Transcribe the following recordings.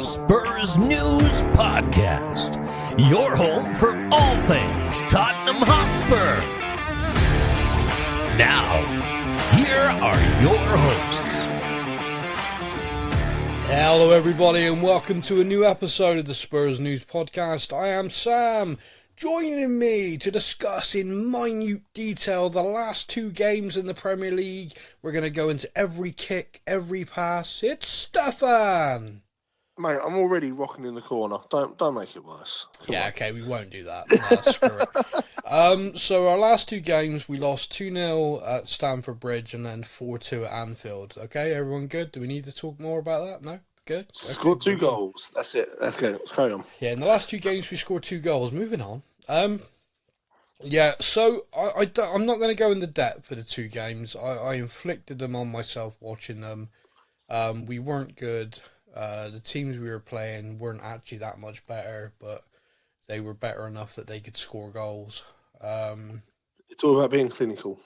Spurs News Podcast, your home for all things Tottenham Hotspur. Now, here are your hosts. Hello everybody and welcome to a new episode of the Spurs News Podcast. I am Sam. Joining me to discuss in minute detail the last two games in the Premier League. We're going to go into every kick, every pass. It's Stefan. Mate, I'm already rocking in the corner. Don't make it worse. Yeah, okay, we won't do that. No, screw it. So our last two games, we lost 2-0 at Stamford Bridge and then 4-2 at Anfield. Okay, everyone good? Do we need to talk more about that? No? Good? Scored two goals. That's it. That's good. Let's carry on. Yeah, in the last two games, we scored 2 goals. Moving on. Yeah, so I'm not going to go into depth for the two games. I inflicted them on myself watching them. We weren't good. The teams we were playing weren't actually that much better, but they were better enough that they could score goals. It's all about being clinical.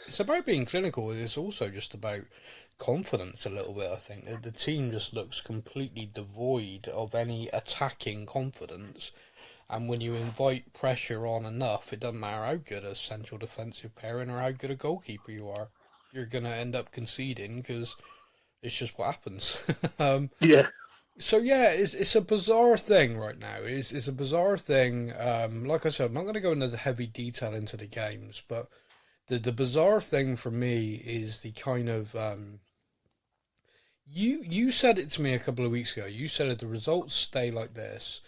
It's about being clinical. It's also just about confidence a little bit, I think. The team just looks completely devoid of any attacking confidence. And when you invite pressure on enough, it doesn't matter how good a central defensive pairing or how good a goalkeeper you are. You're going to end up conceding because it's just what happens. Yeah. So yeah, it's a bizarre thing right now. It's a bizarre thing. Like I said, I'm not going to go into the heavy detail into the games, but the bizarre thing for me is the kind of you said it to me a couple of weeks ago. You said if the results stay like this,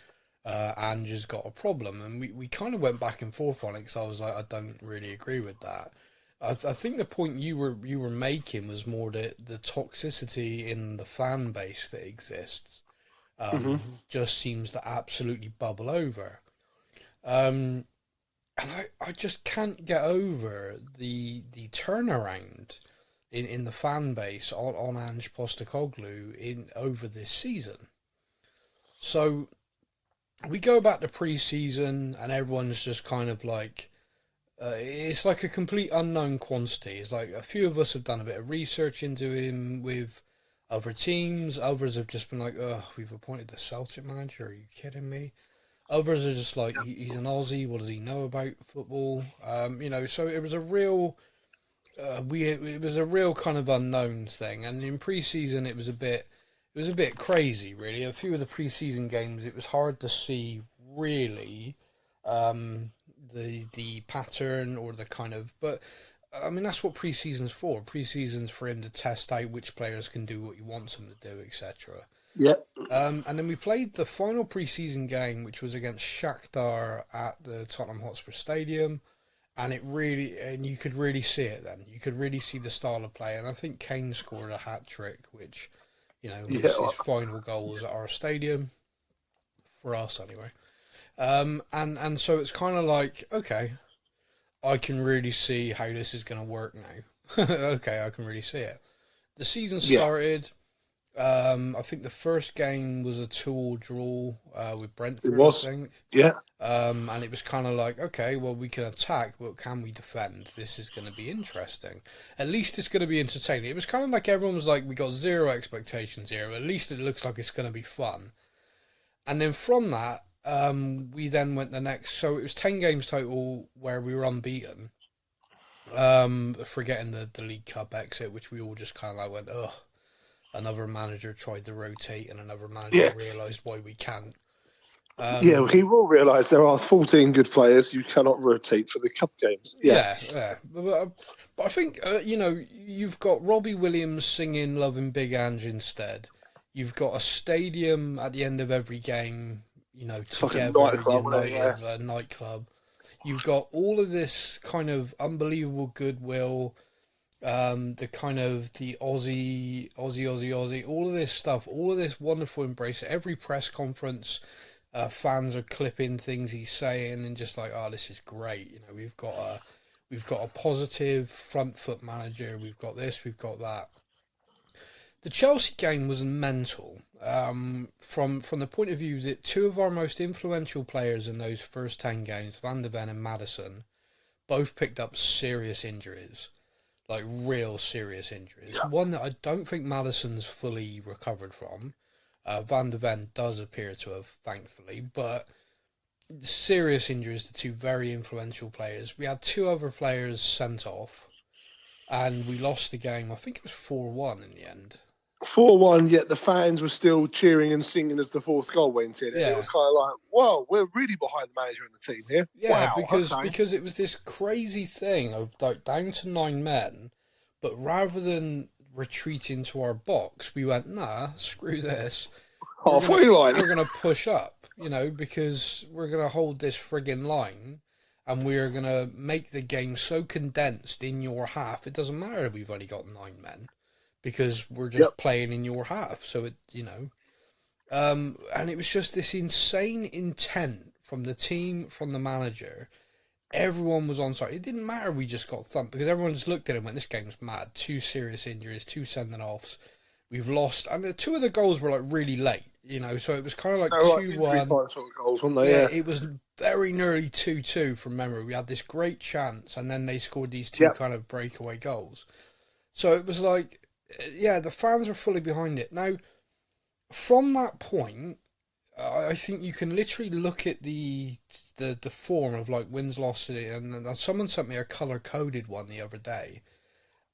Ange has got a problem, and we kind of went back and forth on it because I was like, I don't really agree with that. I think the point you were making was more the toxicity in the fan base that exists just seems to absolutely bubble over. And I just can't get over the turnaround in the fan base on Ange Postecoglou over this season. So we go back to pre-season and everyone's just kind of like, it's like a complete unknown quantity. It's like a few of us have done a bit of research into him with other teams. Others have just been like, oh, we've appointed the Celtic manager. Are you kidding me? Others are just like, he's an Aussie. What does he know about football? So it was a real, it was a real kind of unknown thing. And in pre-season, it was a bit crazy, really. A few of the pre-season games, it was hard to see really, the pattern or the kind of, but I mean that's what pre-season's for. Pre-season's for him to test out which players can do what he wants them to do, etc. Yeah. And then we played the final pre-season game, which was against Shakhtar at the Tottenham Hotspur Stadium, and you could really see it then. You could really see the style of play, and I think Kane scored a hat-trick, which, was his final goals at our stadium, for us anyway. And so it's kind of like, okay, I can really see how this is going to work now. Okay, I can really see it. The season started. I think the first game was a 2-2 draw with Brentford. It was. I think. Yeah. And it was kind of like, okay, well, we can attack, but can we defend? This is going to be interesting. At least it's going to be entertaining. It was kind of like everyone was like, we got zero expectations here, but at least it looks like it's going to be fun. And then from that, we then went the next, so it was 10 games total where we were unbeaten, forgetting the League Cup exit, which we all just kind of like went, ugh, another manager tried to rotate and another manager realised why we can't. He will realise there are 14 good players you cannot rotate for the cup games. Yeah. But I think, you've got Robbie Williams singing Loving Big Ange instead. You've got a stadium at the end of every game, together, united, a nightclub. You've got all of this kind of unbelievable goodwill, the kind of the Aussie, all of this stuff, all of this wonderful embrace. Every press conference, fans are clipping things he's saying and just like, oh, this is great. We've got a positive front foot manager. We've got this, we've got that. The Chelsea game was mental from the point of view that two of our most influential players in those first 10 games, Van de Ven and Maddison, both picked up serious injuries, like real serious injuries. Yeah. One that I don't think Maddison's fully recovered from. Van de Ven does appear to have, thankfully, but serious injuries to two very influential players. We had two other players sent off, and we lost the game. I think it was 4-1 in the end. 4-1, yet the fans were still cheering and singing as the fourth goal went in. And it was kind of like, whoa, we're really behind the manager and the team here. Yeah, wow, because it was this crazy thing of like down to 9 men, but rather than retreating to our box, we went, nah, screw this. Halfway line. We're going to push up, because we're going to hold this friggin' line, and we're going to make the game so condensed in your half. It doesn't matter if we've only got 9 men. Because we're just playing in your half. So, and it was just this insane intent from the team, from the manager. Everyone was on side. It didn't matter we just got thumped, because everyone just looked at it and went, this game's mad. 2 serious injuries, 2 sending-offs. We've lost. And 2 of the goals were, like, really late, so it was kind of like 2-1. Sort of goals, weren't they? Yeah, it was very nearly 2-2 from memory. We had this great chance, and then they scored these 2 kind of breakaway goals. So it was like... Yeah, the fans were fully behind it. Now, from that point, I think you can literally look at the form of like wins, losses, and someone sent me a color-coded one the other day,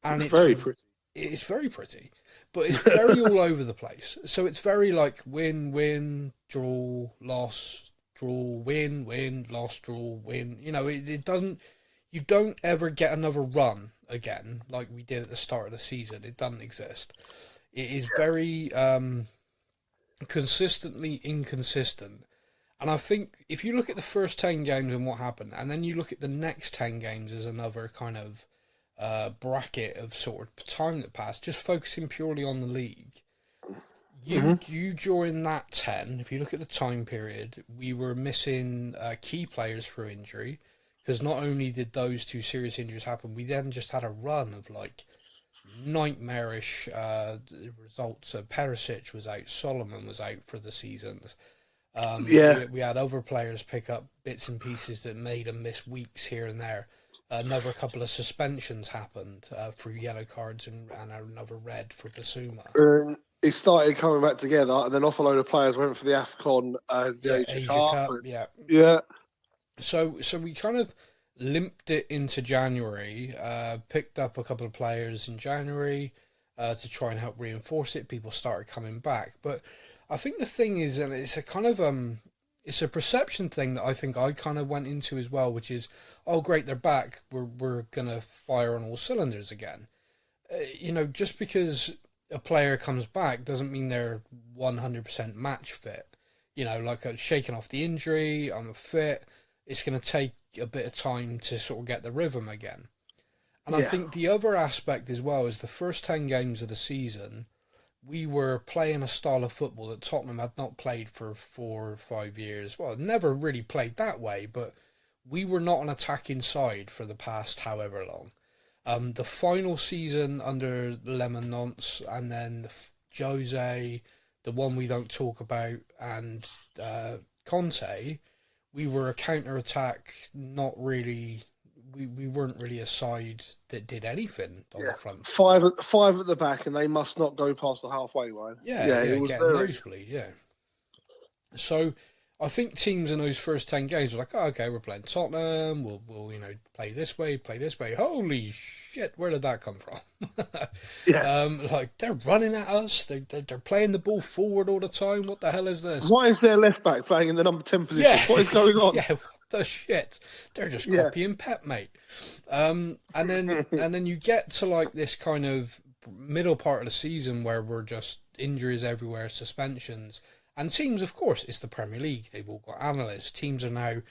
and it's very pretty. It's very pretty, but it's very all over the place. So it's very like win, draw, loss, draw, win, loss, draw, win. It doesn't. You don't ever get another run again like we did at the start of the season. It doesn't exist. It is very consistently inconsistent. And I think if you look at the first 10 games and what happened, and then you look at the next 10 games as another kind of bracket of sort of time that passed, just focusing purely on the league, you during that 10, if you look at the time period, we were missing key players through injury. Because not only did those 2 serious injuries happen, we then just had a run of like nightmarish results. Perisic was out, Solomon was out for the season. We had other players pick up bits and pieces that made them miss weeks here and there. Another couple of suspensions happened through yellow cards and another red for Basuma. It started coming back together, and then off a load of players went for the AFCON, the Asia Cup. Yeah. So we kind of limped it into January, picked up a couple of players in January to try and help reinforce it. People started coming back. But I think the thing is, and it's a kind of it's a perception thing that I think I kind of went into as well, which is, oh great, they're back, we're going to fire on all cylinders again. Just because a player comes back doesn't mean they're 100% match fit. Like shaking off the injury, I'm fit. It's going to take a bit of time to sort of get the rhythm again. And I think the other aspect as well is the first 10 games of the season, we were playing a style of football that Tottenham had not played for 4 or 5 years. Well, never really played that way, but we were not an attacking side for the past however long. The final season under Lemon Nonce, and then Jose, the one we don't talk about, and Conte... We were a counter-attack, not really... We weren't really a side that did anything on the front. Five at the back, and they must not go past the halfway line. It was getting nosebleed, So I think teams in those first 10 games were like, oh, okay, we're playing Tottenham, we'll play this way. Holy shit, where did that come from? They're running at us, they're playing the ball forward all the time, what the hell is this? Why is their left back playing in the number 10 position? What is going on? What the shit? They're just copying Pep, mate. And then you get to like this kind of middle part of the season where we're just injuries everywhere, suspensions. And teams, of course, it's the Premier League. They've all got analysts. Teams are now,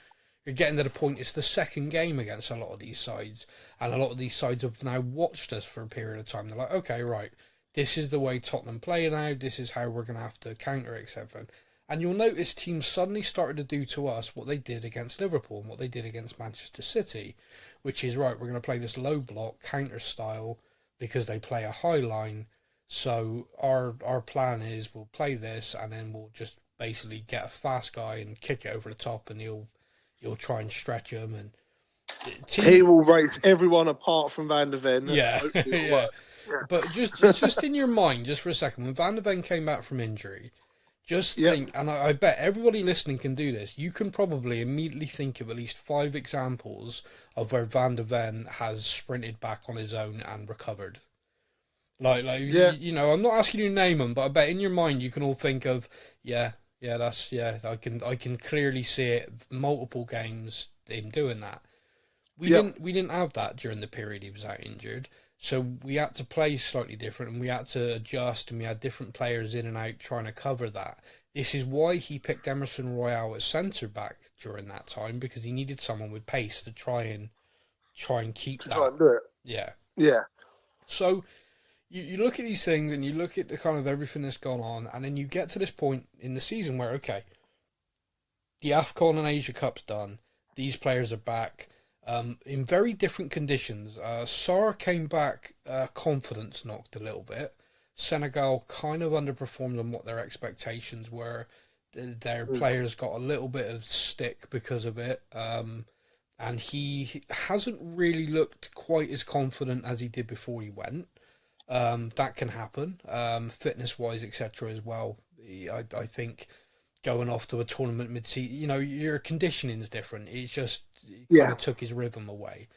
you're getting to the point, it's the second game against a lot of these sides. And a lot of these sides have now watched us for a period of time. They're like, okay, right, this is the way Tottenham play now. This is how we're going to have to counter, etc. And you'll notice teams suddenly started to do to us what they did against Liverpool and what they did against Manchester City, which is, right, we're going to play this low block counter style because they play a high line. So our plan is we'll play this and then we'll just basically get a fast guy and kick it over the top and he'll try and stretch him and he will race everyone apart from Van de Ven. Yeah. But just in your mind, just for a second, when Van de Ven came back from injury, Just think, and I bet everybody listening can do this. You can probably immediately think of at least 5 examples of where Van der Ven has sprinted back on his own and recovered. I'm not asking you to name them, but I bet in your mind you can all think of, I can clearly see it, multiple games, him doing that. We didn't have that during the period he was out injured. So we had to play slightly different and we had to adjust and we had different players in and out trying to cover that. This is why he picked Emerson Royale as centre-back during that time, because he needed someone with pace to try and keep that. Try and do it. Yeah. Yeah. So you look at these things and you look at the kind of everything that's gone on, and then you get to this point in the season where, okay, the AFCON and Asia Cup's done. These players are back. In very different conditions. Sarr came back, confidence knocked a little bit. Senegal kind of underperformed on what their expectations were. Their players got a little bit of stick because of it. And he hasn't really looked quite as confident as he did before he went. That can happen, fitness-wise, etc. as well. I think going off to a tournament mid-season, your conditioning is different. It's just... kind of took his rhythm away.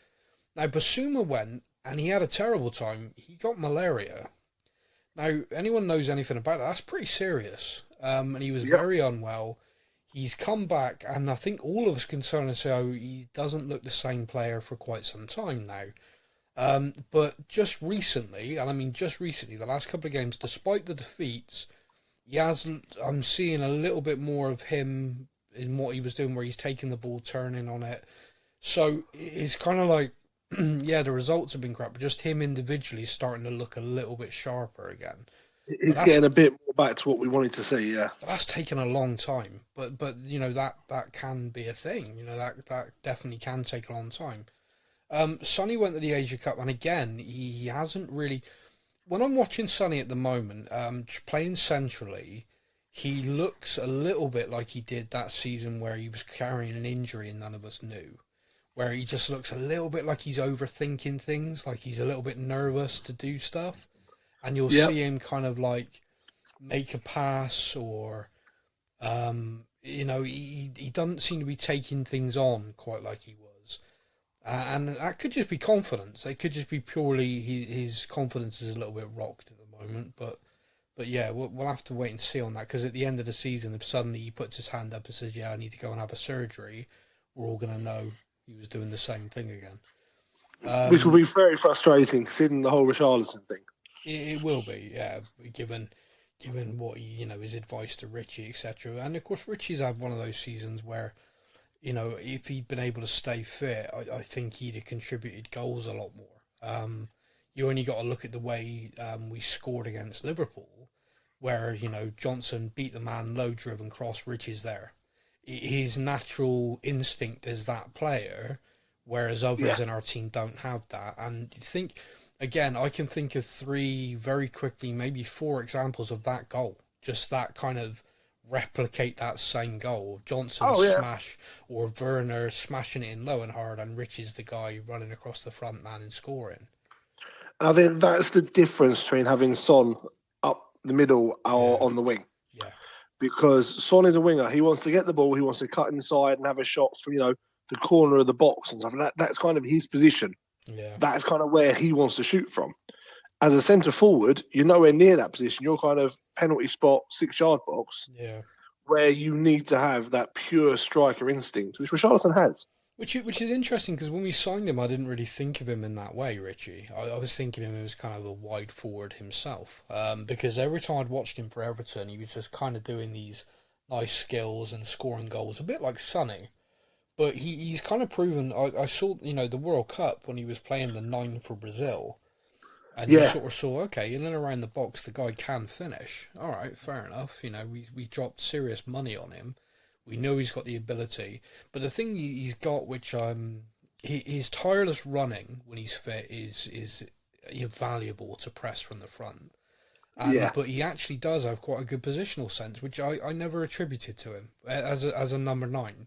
Now, Basuma went, and he had a terrible time. He got malaria. Now, anyone knows anything about that, that's pretty serious. And he was very unwell. He's come back, and I think all of us can sort of say he doesn't look the same player for quite some time now. But just recently, the last couple of games, despite the defeats, I'm seeing a little bit more of him in what he was doing, where he's taking the ball, turning on it. So it's kind of like, the results have been crap, but just him individually is starting to look a little bit sharper again. He's getting a bit more back to what we wanted to see, yeah. That's taken a long time, but that can be a thing. That definitely can take a long time. Sonny went to the Asia Cup, and again, he hasn't really... When I'm watching Sonny at the moment, playing centrally, he looks a little bit like he did that season where he was carrying an injury and none of us knew. Where he just looks a little bit like he's overthinking things, like he's a little bit nervous to do stuff. And you'll see him kind of like make a pass or, he doesn't seem to be taking things on quite like he was. And that could just be confidence. It could just be purely his confidence is a little bit rocked at the moment, But yeah, we'll have to wait and see on that, because at the end of the season, if suddenly he puts his hand up and says, I need to go and have a surgery, we're all going to know he was doing the same thing again. Which will be very frustrating, considering the whole Richarlison thing. It will be, yeah, given what his advice to Richie, etc. And of course, Richie's had one of those seasons where, if he'd been able to stay fit, I think he'd have contributed goals a lot more. You only got to look at the way we scored against Liverpool, where, Johnson beat the man, low-driven cross, Richie's there. His natural instinct is that player, whereas others in our team don't have that. And you think, again, I can think of 3 very quickly, maybe 4 examples of that goal. Just that kind of replicate that same goal. Johnson smash, or Werner smashing it in low and hard, and Richie's the guy running across the front man and scoring. I think that's the difference between having Son up the middle or on the wing. Yeah. Because Son is a winger. He wants to get the ball. He wants to cut inside and have a shot from, the corner of the box and stuff. And that's kind of his position. Yeah. That's kind of where he wants to shoot from. As a centre forward, you're nowhere near that position. You're kind of penalty spot, 6-yard box. Yeah. Where you need to have that pure striker instinct, which Richarlison has. Which is interesting, because when we signed him, I didn't really think of him in that way, Richie. I was thinking of him as kind of a wide forward himself. Because every time I'd watched him for Everton, he was just kind of doing these nice skills and scoring goals, a bit like Sonny. But he's kind of proven... I saw, the World Cup when he was playing the 9 for Brazil. And you sort of saw, okay, in and around the box, the guy can finish. All right, fair enough. We dropped serious money on him. We know he's got the ability, but the thing he's got, which his tireless running when he's fit is invaluable to press from the front. But he actually does have quite a good positional sense, which I never attributed to him as a number 9.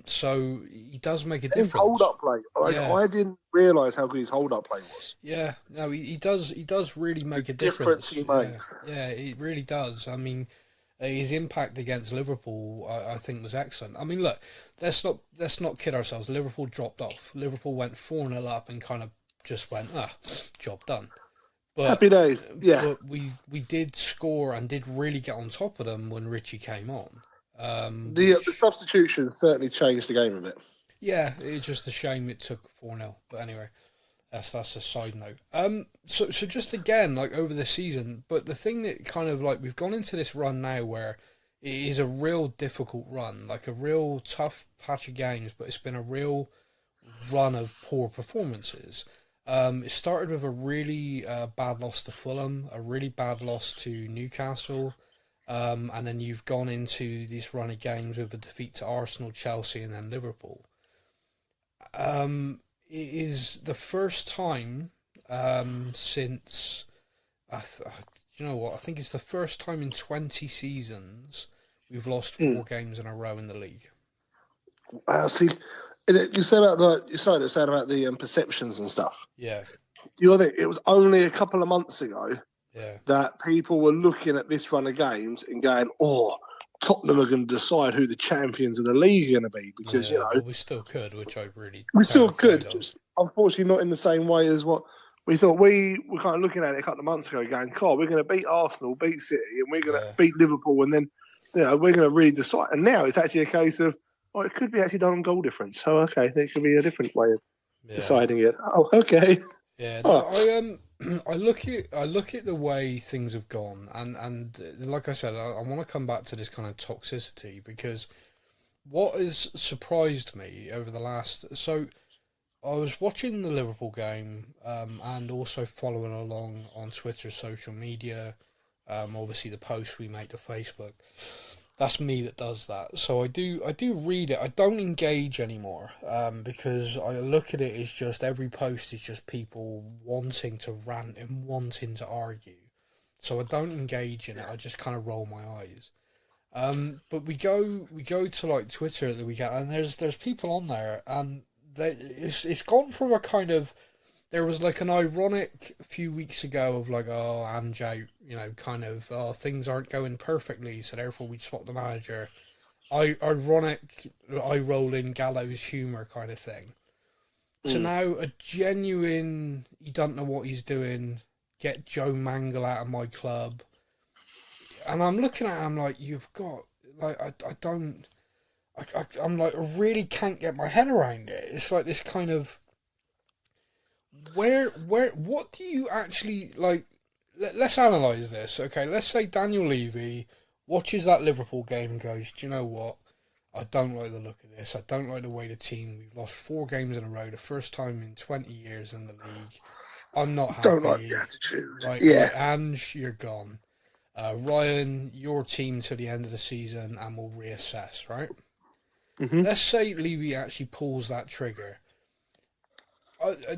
So he does make a difference. His hold-up play. I didn't realise how good his hold-up play was. Yeah, no, he does really make a difference. He makes. Yeah, it really does. I mean, His impact against Liverpool, I think, was excellent. I mean, look, let's not kid ourselves. Liverpool dropped off. Liverpool went 4-0 up and kind of just went, job done. But Happy days. Yeah. but we did score and did really get on top of them when Richie came on. The substitution certainly changed the game a bit. Yeah, it's just a shame it took 4-0. But anyway, that's a side note. So just again, like over the season, but the thing that kind of like we've gone into this run now where it is a real difficult run, like a real tough patch of games, but it's been a real run of poor performances. It started with a really bad loss to Fulham, a really bad loss to Newcastle, and then you've gone into this run of games with a defeat to Arsenal, Chelsea, and then Liverpool. It is the first time since, you know what, I think it's the first time in 20 seasons we've lost 4 games in a row in the league. See, you said about you started saying about the perceptions and stuff. Yeah. You know, it was only a couple of months ago Yeah. that people were looking at this run of games and going, "Oh, Tottenham are going to decide who the champions of the league are going to be," because you know, well, we still could, which I really we still could. of. Just unfortunately, not in the same way as what we thought. We were kind of looking at it a couple of months ago, going, "God, we're going to beat Arsenal, beat City, and we're going to beat Liverpool, and then you know we're going to really decide." And now it's actually a case of, oh, it could be actually done on goal difference. Oh, okay, there could be a different way of deciding it. Oh, okay. Yeah, no, I look at the way things have gone, and like I said, I want to come back to this kind of toxicity because what has surprised me over the last, so I was watching the Liverpool game, and also following along on Twitter, social media, obviously the posts we make to Facebook. That's me that does that. So I do read it. I don't engage anymore because I look at it as just every post is just people wanting to rant and wanting to argue. So I don't engage in it. I just kind of roll my eyes. But we go to like Twitter at the weekend, and there's people on there, and it's gone from a kind of, there was like an ironic few weeks ago of like, oh, Ange Out, you know, kind of, oh, things aren't going perfectly, so therefore we swap the manager. Ironic, eye rolling gallows humour kind of thing. So now a genuine, he don't know what he's doing, get Joe Mangle out of my club. And I'm looking at him like, you've got, like, I'm like, I really can't get my head around it. It's like this kind of, what do you actually, like, let's analyse this, okay? Let's say Daniel Levy watches that Liverpool game and goes, do you know what? I don't like the look of this. I don't like the way the team, we've lost 4 games in a row, the first time in 20 years in the league. I'm not happy. Don't like the attitude. Right, Ange, you're gone. Ryan, your team to the end of the season and we'll reassess, right? Mm-hmm. Let's say Levy actually pulls that trigger.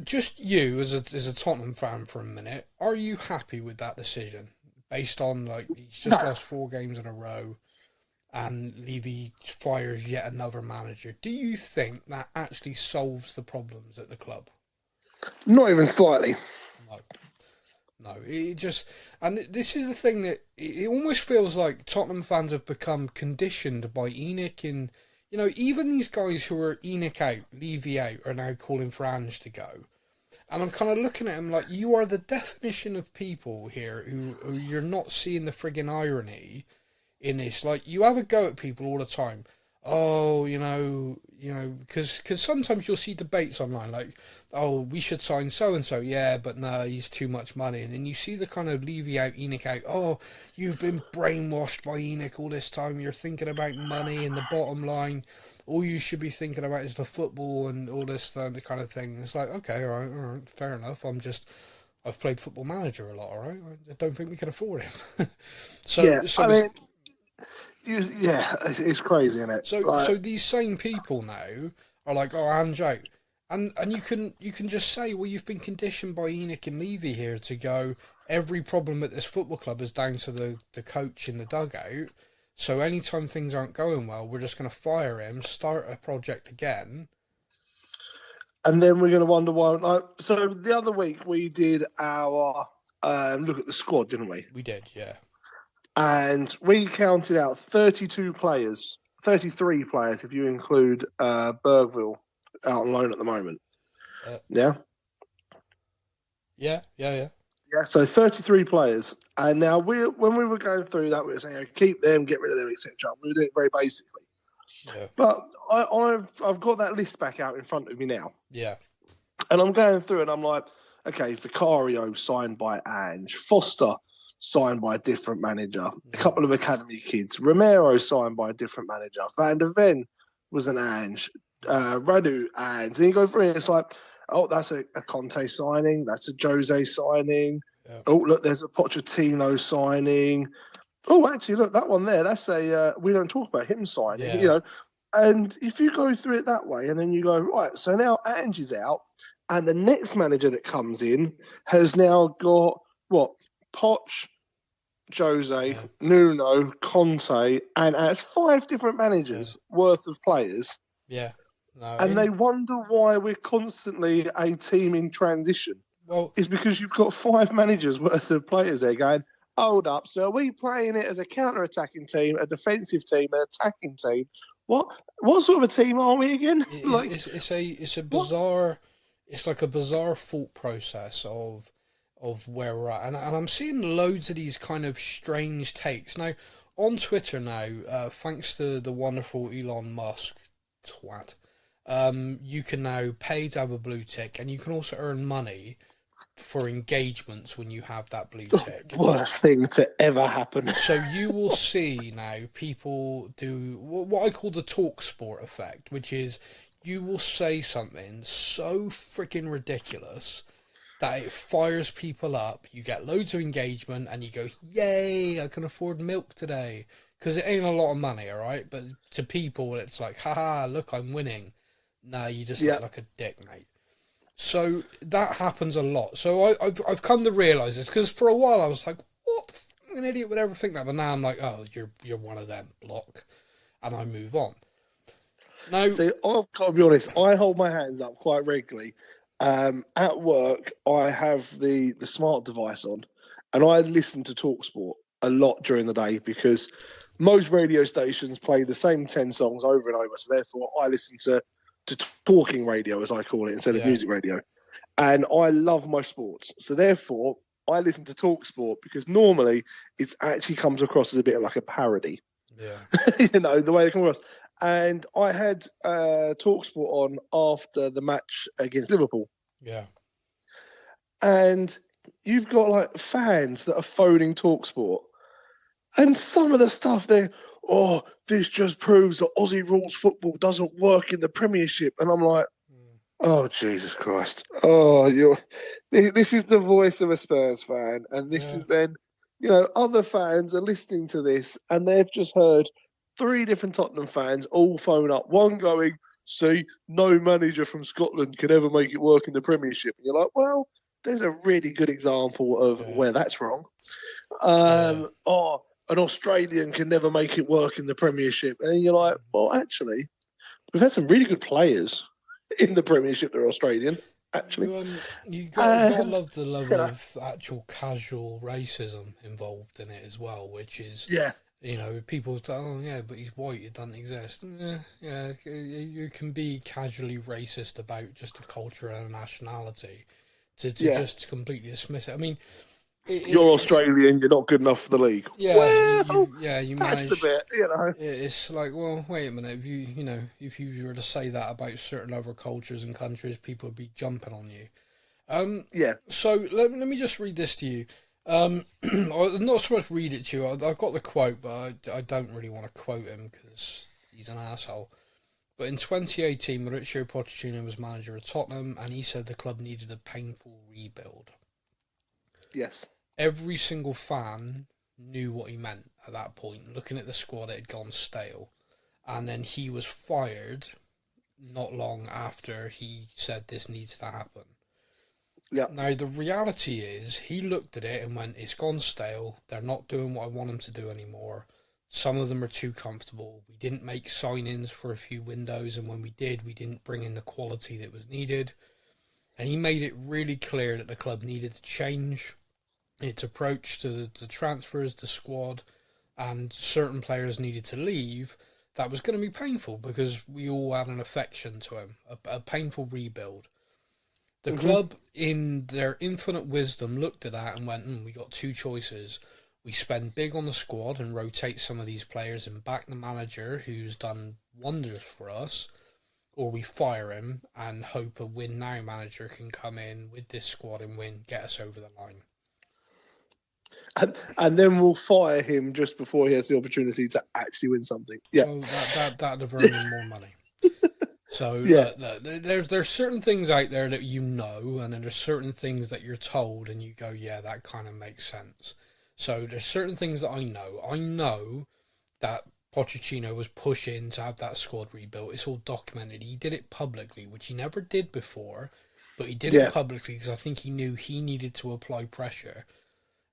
Just you as a Tottenham fan for a minute, are you happy with that decision based on like he's just lost 4 games in a row and Levy fires yet another manager? Do you think that actually solves the problems at the club? Not even slightly. No, it just, and this is the thing that it almost feels like Tottenham fans have become conditioned by ENIC, and you know, even these guys who are ENIC out, Levy out, are now calling for Ange to go. And I'm kind of looking at him like, you are the definition of people here who you're not seeing the friggin' irony in this. Like, you have a go at people all the time. Oh, you know, because sometimes you'll see debates online like, oh, we should sign so-and-so. Yeah, but no, he's too much money. And then you see the kind of Levy out, ENIC out. Oh, you've been brainwashed by ENIC all this time. You're thinking about money and the bottom line. All you should be thinking about is the football and all this kind of thing. It's like, okay, all right, fair enough. I've played Football Manager a lot, all right? I don't think we can afford him. It's crazy, isn't it? So these same people now are like, oh, Ange Out. And you can just say, well, you've been conditioned by ENIC and Levy here to go, every problem at this football club is down to the coach in the dugout. So anytime things aren't going well, we're just going to fire him, start a project again. And then we're going to wonder why. Like, so the other week we did our look at the squad, didn't we? We did, yeah. and we counted out 32 players, 33 players if you include Bergville out on loan at the moment. Yeah? Yeah. Yeah, so 33 players. And now when we were going through that, we were saying, keep them, get rid of them, etc. We were doing it very basically. Yeah. But I've got that list back out in front of me now. Yeah. And I'm going through and I'm like, okay, Vicario signed by Ange, Foster signed by a different manager, a couple of academy kids, Romero signed by a different manager, Van der Ven was an Ange, Radu Ange. Then you go through and it's like, oh, that's a Conte signing, that's a Jose signing. Yeah. Oh, look, there's a Pochettino signing. Oh, actually, look, that one there, that's a, we don't talk about him signing, you know. And if you go through it that way and then you go, right, so now Ange is out and the next manager that comes in has now got, what, Poch, Jose, Nuno, Conte, and it's 5 different managers worth of players. Yeah. No, and they wonder why we're constantly a team in transition. Well, it's because you've got 5 managers worth of players there going, hold up, so are we playing it as a counter-attacking team, a defensive team, an attacking team? What sort of a team are we again? It's a bizarre, it's like a bizarre thought process of where we're at, and I'm seeing loads of these kind of strange takes now on Twitter now. Thanks to the wonderful Elon Musk twat, you can now pay to have a blue tick, and you can also earn money for engagements when you have that blue tick. Worst thing to ever happen. So you will see now people do what I call the talk sport effect, which is you will say something so freaking ridiculous that it fires people up. You get loads of engagement and you go, yay, I can afford milk today. Because it ain't a lot of money, all right? But to people, it's like, haha, look, I'm winning. No, you just look like a dick, mate. So that happens a lot. So I've come to realise this, because for a while I was like, what the an idiot would ever think that? But now I'm like, oh, you're one of them, block. And I move on. Now, see, I've got to be honest, I hold my hands up quite regularly. At work, I have the smart device on, and I listen to TalkSport a lot during the day because most radio stations play the same 10 songs over and over. So therefore, I listen to talking radio, as I call it, instead of music radio. And I love my sports. So therefore, I listen to TalkSport because normally it actually comes across as a bit of like a parody. Yeah. You know, the way it comes across. And I had TalkSport on after the match against Liverpool. Yeah. And you've got like fans that are phoning TalkSport. And some of the stuff there, oh, this just proves that Aussie rules football doesn't work in the Premiership. And I'm like, oh, Jesus Christ. Oh, this is the voice of a Spurs fan. And this is then, you know, other fans are listening to this and they've just heard 3 different Tottenham fans all phone up. One going, see, no manager from Scotland could ever make it work in the Premiership. And you're like, well, there's a really good example of where that's wrong. Oh, an Australian can never make it work in the Premiership. And you're like, well, actually, we've had some really good players in the Premiership that are Australian, actually. You gotta love the level of actual casual racism involved in it as well, which is, you know, people say, oh, yeah, but he's white, it doesn't exist. Yeah, you can be casually racist about just a culture and a nationality to just completely dismiss it. I mean, you're Australian, you're not good enough for the league. Yeah, well, you managed. That's a bit, you know. It's like, well, wait a minute. If you were to say that about certain other cultures and countries, people would be jumping on you. So let me just read this to you. I'm not supposed to read it to you. I've got the quote, but I don't really want to quote him because he's an asshole. But in 2018, Mauricio Pochettino was manager of Tottenham, and he said the club needed a painful rebuild. Yes. Every single fan knew what he meant at that point. Looking at the squad, it had gone stale. And then he was fired not long after he said this needs to happen. Yeah. Now, the reality is, he looked at it and went, it's gone stale. They're not doing what I want them to do anymore. Some of them are too comfortable. We didn't make signings for a few windows, and when we did, we didn't bring in the quality that was needed. And he made it really clear that the club needed to change its approach to the transfers, the squad, and certain players needed to leave, that was going to be painful because we all had an affection to him, a painful rebuild. The club, in their infinite wisdom, looked at that and went, we got two choices. We spend big on the squad and rotate some of these players and back the manager who's done wonders for us, or we fire him and hope a win-now manager can come in with this squad and get us over the line. And then we'll fire him just before he has the opportunity to actually win something. Yeah. Well, that'd have earned him more money. So yeah. there's certain things out there that you know, and then there's certain things that you're told, and you go, yeah, that kind of makes sense. So there's certain things that I know. I know that Pochettino was pushing to have that squad rebuilt. It's all documented. He did it publicly, which he never did before, but he did it publicly because I think he knew he needed to apply pressure.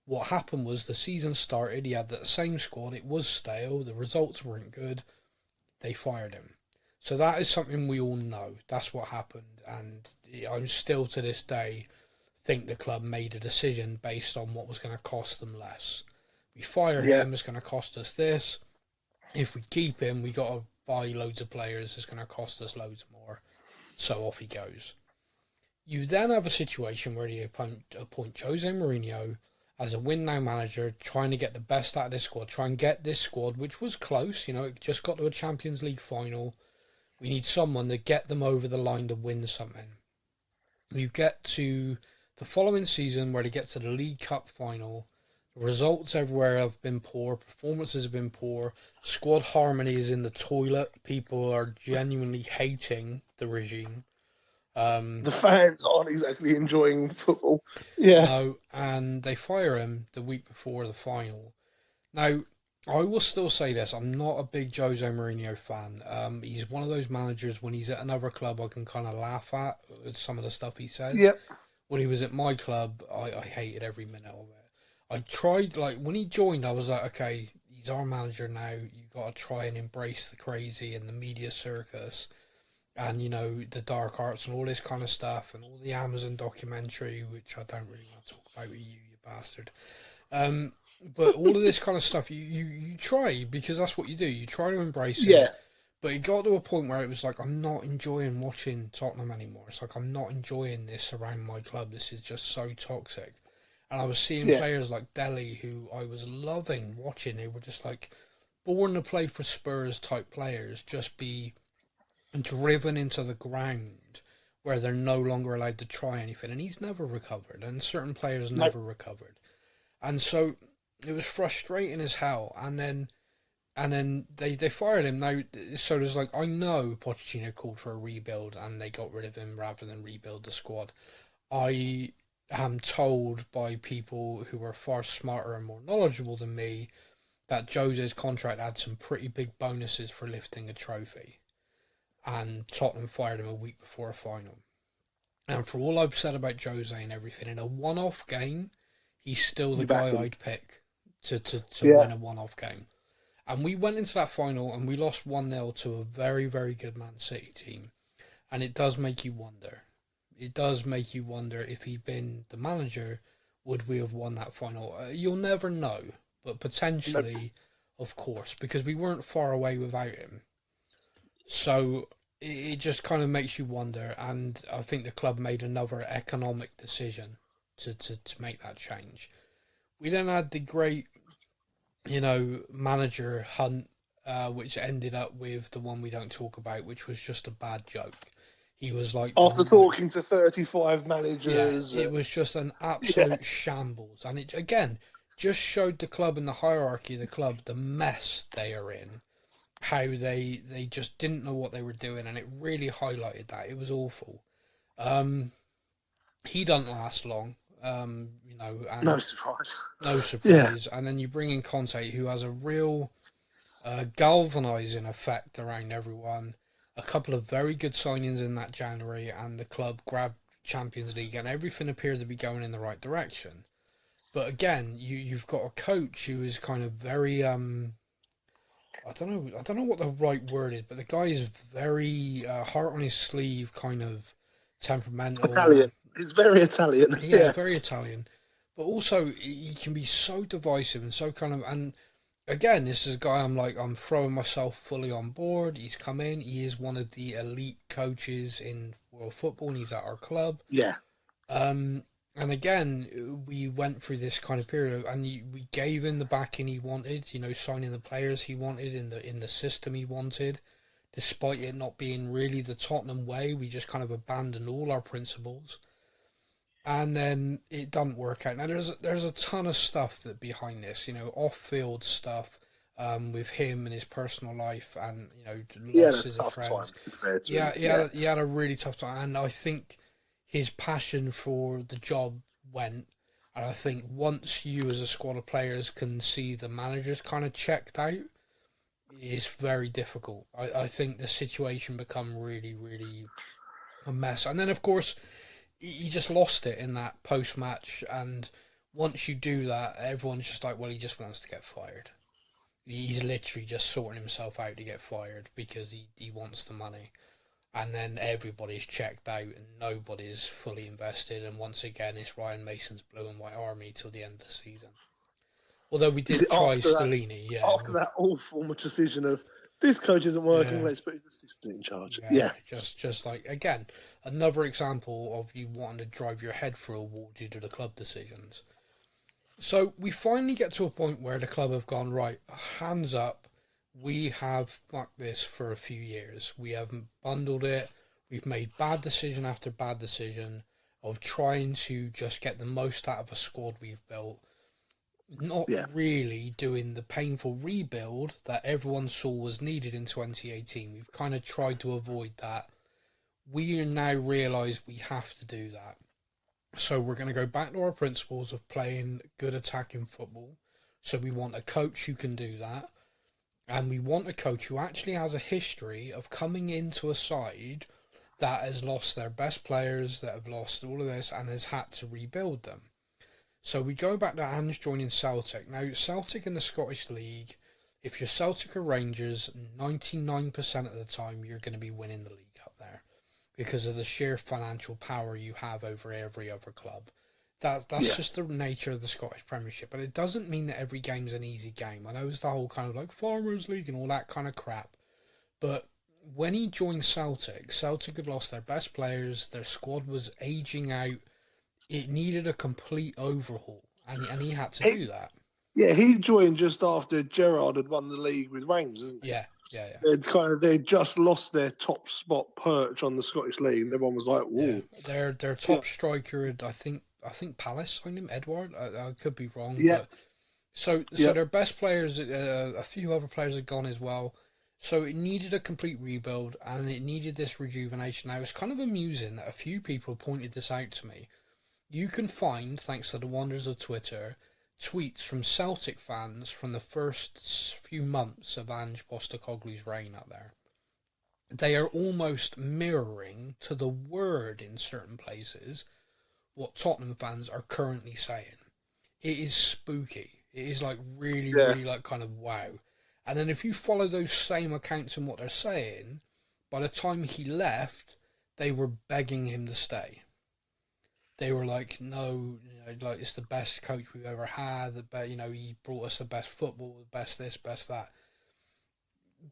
What happened was the season started, he had that same squad, it was stale, the results weren't good, they fired him. So that is something we all know. That's what happened, and I'm still to this day think the club made a decision based on what was going to cost them less. We fire him, it's going to cost us this. If we keep him, we got to buy loads of players, it's going to cost us loads more. So off he goes. You then have a situation where you appoint Jose Mourinho as a win-now manager, trying to get the best out of this squad, try and get this squad, which was close, it just got to a Champions League final. We need someone to get them over the line to win something. You get to the following season where they get to the League Cup final. The results everywhere have been poor, performances have been poor, squad harmony is in the toilet, people are genuinely hating the regime. The fans aren't exactly enjoying football. Yeah. No, and they fire him the week before the final. Now, I will still say this. I'm not a big Jose Mourinho fan. He's one of those managers, when he's at another club, I can kind of laugh at some of the stuff he says. Yep. When he was at my club, I hated every minute of it. I tried, when he joined, I was like, okay, he's our manager now. You've got to try and embrace the crazy and the media circus. And, the dark arts and all this kind of stuff, and all the Amazon documentary, which I don't really want to talk about with you bastard. But all of this kind of stuff, you try, because that's what you do. You try to embrace it. But it got to a point where it was like, I'm not enjoying watching Tottenham anymore. It's like, I'm not enjoying this around my club. This is just so toxic. And I was seeing players like Dele, who I was loving watching. They were just like born to play for Spurs type players, just be driven into the ground where they're no longer allowed to try anything, and he's never recovered, and certain players never recovered, and so it was frustrating as hell. And then they fired him. Now, so there's I know Pochettino called for a rebuild and they got rid of him rather than rebuild the squad. I am told by people who are far smarter and more knowledgeable than me that Jose's contract had some pretty big bonuses for lifting a trophy. And Tottenham fired him a week before a final. And for all I've said about Jose and everything, in a one-off game, he's still the guy I'd pick to win a one-off game. And we went into that final and we lost 1-0 to a very, very good Man City team. And it does make you wonder. It does make you wonder, if he'd been the manager, would we have won that final? You'll never know, but potentially, of course, because we weren't far away without him. So it just kind of makes you wonder, and I think the club made another economic decision to make that change. We then had the great, manager hunt, which ended up with the one we don't talk about, which was just a bad joke. He was like... After talking to 35 managers... Yeah, it was just an absolute shambles. And it, again, just showed the club and the hierarchy of the club, the mess they are in. How they just didn't know what they were doing, and it really highlighted that. It was awful. He doesn't last long, and no surprise. No surprise. And then you bring in Conte, who has a real galvanising effect around everyone. A couple of very good signings in that January, and the club grabbed Champions League, and everything appeared to be going in the right direction. But again, you've got a coach who is kind of very... I don't know what the right word is, but the guy is very heart on his sleeve, kind of temperamental. Italian. He's very Italian. Yeah, very Italian. But also, he can be so divisive and so kind of... And again, this is a guy I'm throwing myself fully on board. He's come in. He is one of the elite coaches in world football, and he's at our club. Yeah. And again, we went through this kind of period, we gave him the backing he wanted. Signing the players he wanted in the system he wanted, despite it not being really the Tottenham way. We just kind of abandoned all our principles, and then it doesn't work out. Now there's a ton of stuff that behind this, off field stuff, with him and his personal life, and losses of friends. He had a really tough time, and I think his passion for the job went. And I think once you as a squad of players can see the managers kind of checked out, it's very difficult. I think the situation become really, really a mess. And then, of course, he just lost it in that post-match. And once you do that, everyone's just like, well, he just wants to get fired. He's literally just sorting himself out to get fired because he wants the money. And then everybody's checked out and nobody's fully invested. And once again, it's Ryan Mason's blue and white army till the end of the season. Although we did try Stellini, After that awful decision of, this coach isn't working, let's put his assistant in charge. Yeah. Just like, again, another example of you wanting to drive your head through a wall due to the club decisions. So we finally get to a point where the club have gone, right, hands up. We have fucked this for a few years. We haven't bundled it. We've made bad decision after bad decision of trying to just get the most out of a squad we've built. Not really doing the painful rebuild that everyone saw was needed in 2018. We've kind of tried to avoid that. We now realise we have to do that. So we're going to go back to our principles of playing good attacking football. So we want a coach who can do that. And we want a coach who actually has a history of coming into a side that has lost their best players, that have lost all of this, and has had to rebuild them. So we go back to Ange joining Celtic. Now, Celtic in the Scottish League, if you're Celtic or Rangers, 99% of the time you're going to be winning the league up there because of the sheer financial power you have over every other club. That's just the nature of the Scottish Premiership, but it doesn't mean that every game's an easy game. I know it's the whole kind of like Farmers League and all that kind of crap, but when he joined Celtic had lost their best players, their squad was aging out, it needed a complete overhaul, and he had to do that. Yeah, he joined just after Gerrard had won the league with Rangers, isn't he? Yeah. They just lost their top spot perch on the Scottish League, and everyone was like, "Whoa!" Yeah. Their top striker, I think Palace signed him, Edward. I could be wrong. Yeah. But so their best players, a few other players had gone as well. So it needed a complete rebuild, and it needed this rejuvenation. Now, it's kind of amusing that a few people pointed this out to me. You can find, thanks to the wonders of Twitter, tweets from Celtic fans from the first few months of Ange Postecoglou's reign up there. They are almost mirroring to the word in certain places what Tottenham fans are currently saying. It is spooky. It is like really like kind of wow. And then if you follow those same accounts and what they're saying, by the time he left, they were begging him to stay. They were like, no, like it's the best coach we've ever had. He brought us the best football, the best this, best that.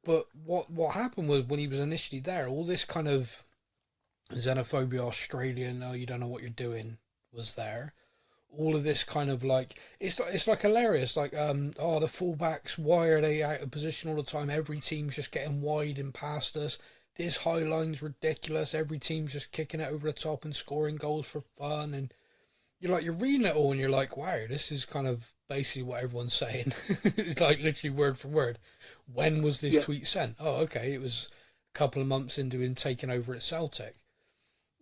But what happened was when he was initially there, all this kind of xenophobia, Australian, you don't know what you're doing, was there. All of this kind of like, it's like hilarious, like, the fullbacks, why are they out of position all the time? Every team's just getting wide and past us. This high line's ridiculous. Every team's just kicking it over the top and scoring goals for fun. And you're reading it all and you're like, wow, this is kind of basically what everyone's saying. It's like literally word for word. When was this tweet sent? Oh, okay, it was a couple of months into him taking over at Celtic.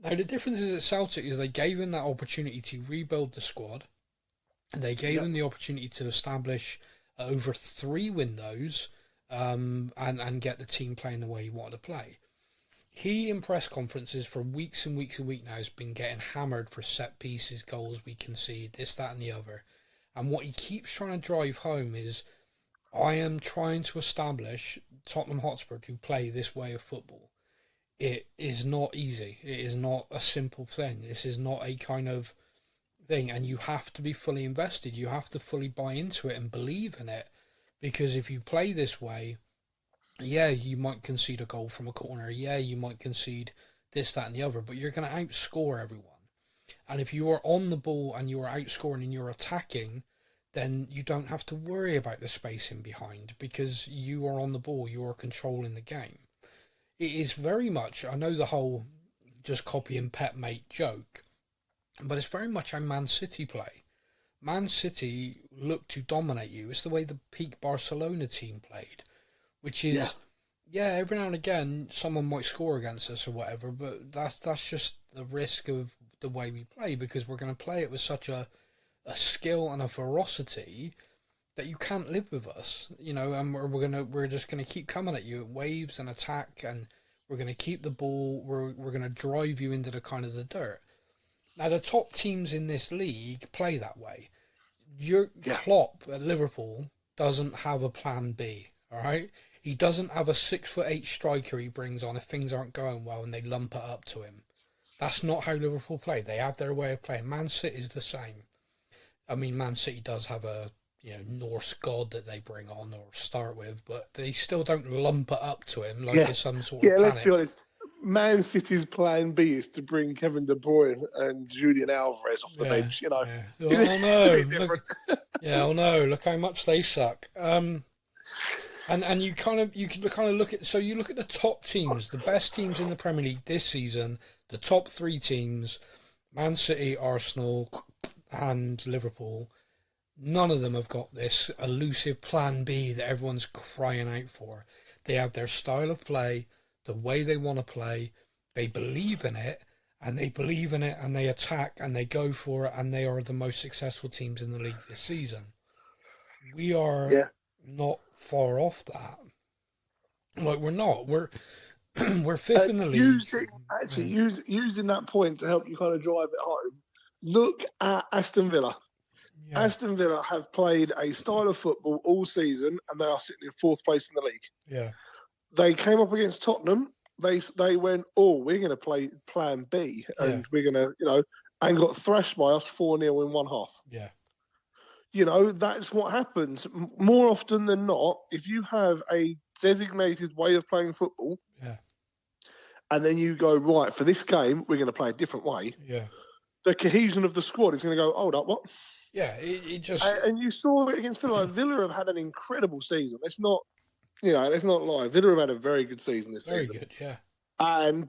Now, the difference is at Celtic is they gave him that opportunity to rebuild the squad, and they gave him the opportunity to establish over 3 windows and get the team playing the way he wanted to play. He, in press conferences for weeks and weeks and weeks now, has been getting hammered for set pieces, goals we concede, this, that and the other. And what he keeps trying to drive home is, I am trying to establish Tottenham Hotspur to play this way of football. It is not easy. It is not a simple thing. This is not a kind of thing. And you have to be fully invested. You have to fully buy into it and believe in it. Because if you play this way, yeah, you might concede a goal from a corner. Yeah, you might concede this, that, and the other, but you're going to outscore everyone. And if you are on the ball and you're outscoring and you're attacking, then you don't have to worry about the spacing behind because you are on the ball, you are controlling the game. It is very much, I know the whole just copying Pep mate joke, but it's very much how Man City play. Man City look to dominate you. It's the way the peak Barcelona team played, which is, yeah, every now and again someone might score against us or whatever, but that's just the risk of the way we play, because we're going to play it with such a skill and a ferocity that you can't live with us, and we're just gonna keep coming at you at waves and attack, and we're gonna keep the ball. We're gonna drive you into the kind of the dirt. Now the top teams in this league play that way. Your Klopp at Liverpool doesn't have a plan B. All right, he doesn't have a 6'8" striker he brings on if things aren't going well and they lump it up to him. That's not how Liverpool play. They have their way of playing. Man City is the same. I mean, Man City does have a Norse god that they bring on or start with, but they still don't lump it up to him like it's some sort of panic. Let's be honest. Man City's plan B is to bring Kevin De Bruyne and Julian Alvarez off the bench. Yeah. Oh no! Look how much they suck. And you kind of look at the top teams, the best teams in the Premier League this season. The top three teams: Man City, Arsenal, and Liverpool. None of them have got this elusive plan B that everyone's crying out for. They have their style of play, the way they want to play. They believe in it, and they attack, and they go for it, and they are the most successful teams in the league this season. We are not far off that. Like, we're not. We're fifth in the league. Using that point to help you kind of drive it home, look at Aston Villa. Yeah. Aston Villa have played a style of football all season, and they are sitting in fourth place in the league. Yeah, they came up against Tottenham. They went, we're going to play Plan B, and we're going to, and got thrashed by us 4-0 in one half. Yeah, that's what happens more often than not. If you have a designated way of playing football, and then you go, right, for this game we're going to play a different way. Yeah, the cohesion of the squad is going to go, hold up, what? Yeah, it just... And you saw it against Villa. Villa have had an incredible season. Let's not lie. Villa have had a very good season this season. Very good, yeah.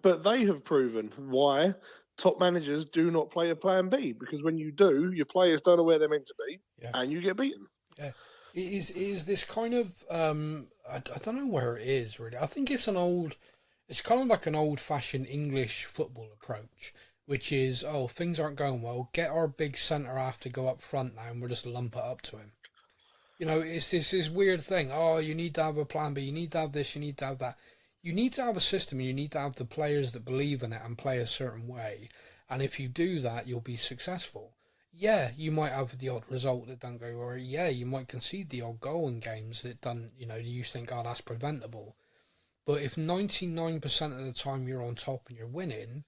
But they have proven why top managers do not play a plan B, because when you do, your players don't know where they're meant to be, and you get beaten. Yeah. It is this kind of... I don't know where it is, really. I think it's it's kind of like an old-fashioned English football approach, which is, things aren't going well, get our big centre-half to go up front now and we'll just lump it up to him. It's this weird thing. You need to have a plan B, you need to have this, you need to have that. You need to have a system, you need to have the players that believe in it and play a certain way. And if you do that, you'll be successful. Yeah, you might have the odd result that don't go well. Yeah, you might concede the odd goal in games that don't, you think, that's preventable. But if 99% of the time you're on top and you're winning,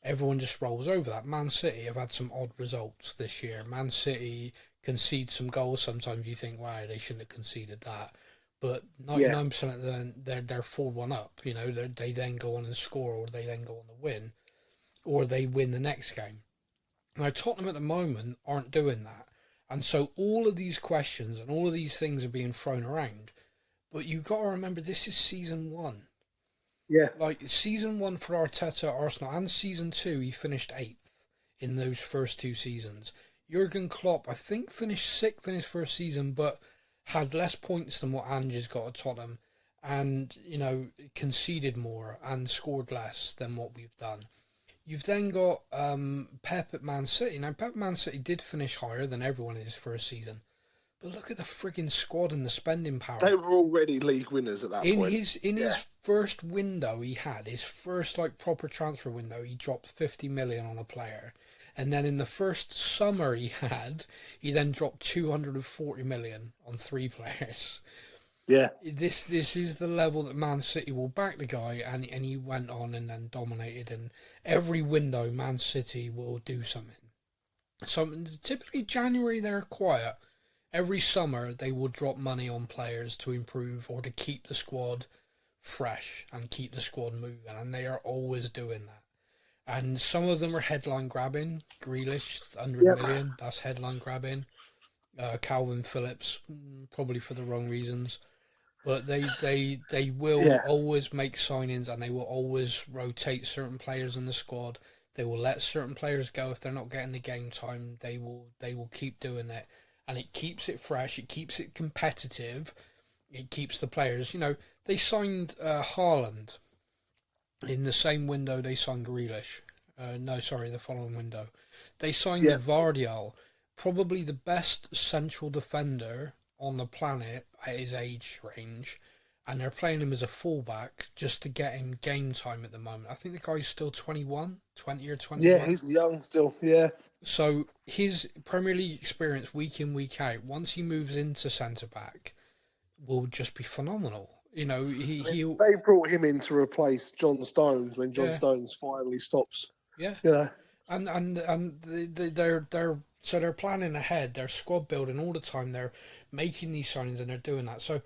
everyone just rolls over that. Man City have had some odd results this year. Man City concede some goals. Sometimes you think, wow, they shouldn't have conceded that. But 99% of them, they're 4-1 up. They then go on and score, or they then go on to win, or they win the next game. Now, Tottenham at the moment aren't doing that. And so all of these questions and all of these things are being thrown around. But you've got to remember, this is season 1. Yeah. Like, season 1 for Arteta, Arsenal, and season 2, he finished 8th in those first 2 seasons. Jurgen Klopp, I think, finished 6th in his first season, but had less points than what Ange's got at Tottenham, and, conceded more and scored less than what we've done. You've then got Pep at Man City. Now, Pep at Man City did finish higher than everyone in his first season. But look at the frigging squad and the spending power. They were already league winners at that point. In his first window his first proper transfer window, he dropped 50 million on a player. And then in the first summer he then dropped 240 million on 3 players. Yeah. This is the level that Man City will back the guy, and he went on and then dominated, and every window Man City will do something. So typically January they're quiet. every summer they will drop money on players to improve or to keep the squad fresh and keep the squad moving, and they are always doing that. And some of them are headline grabbing. Grealish, 100 million, that's headline grabbing. Calvin Phillips, probably for the wrong reasons. But they will always make signings, and they will always rotate certain players in the squad. They will let certain players go if they're not getting the game time. They will keep doing it, and it keeps it fresh. It keeps it competitive. It keeps the players. They signed Haaland in the same window they signed Grealish. No, sorry, the following window. They signed Vardiol, probably the best central defender on the planet at his age range, and they're playing him as a fullback just to get him game time at the moment. I think the guy's still 20 or 21. Yeah, he's young still, yeah. So his Premier League experience week in, week out, once he moves into centre-back, will just be phenomenal. They brought him in to replace John Stones when John Stones finally stops. Yeah. And they're planning ahead. They're squad building all the time. They're making these signings and they're doing that. So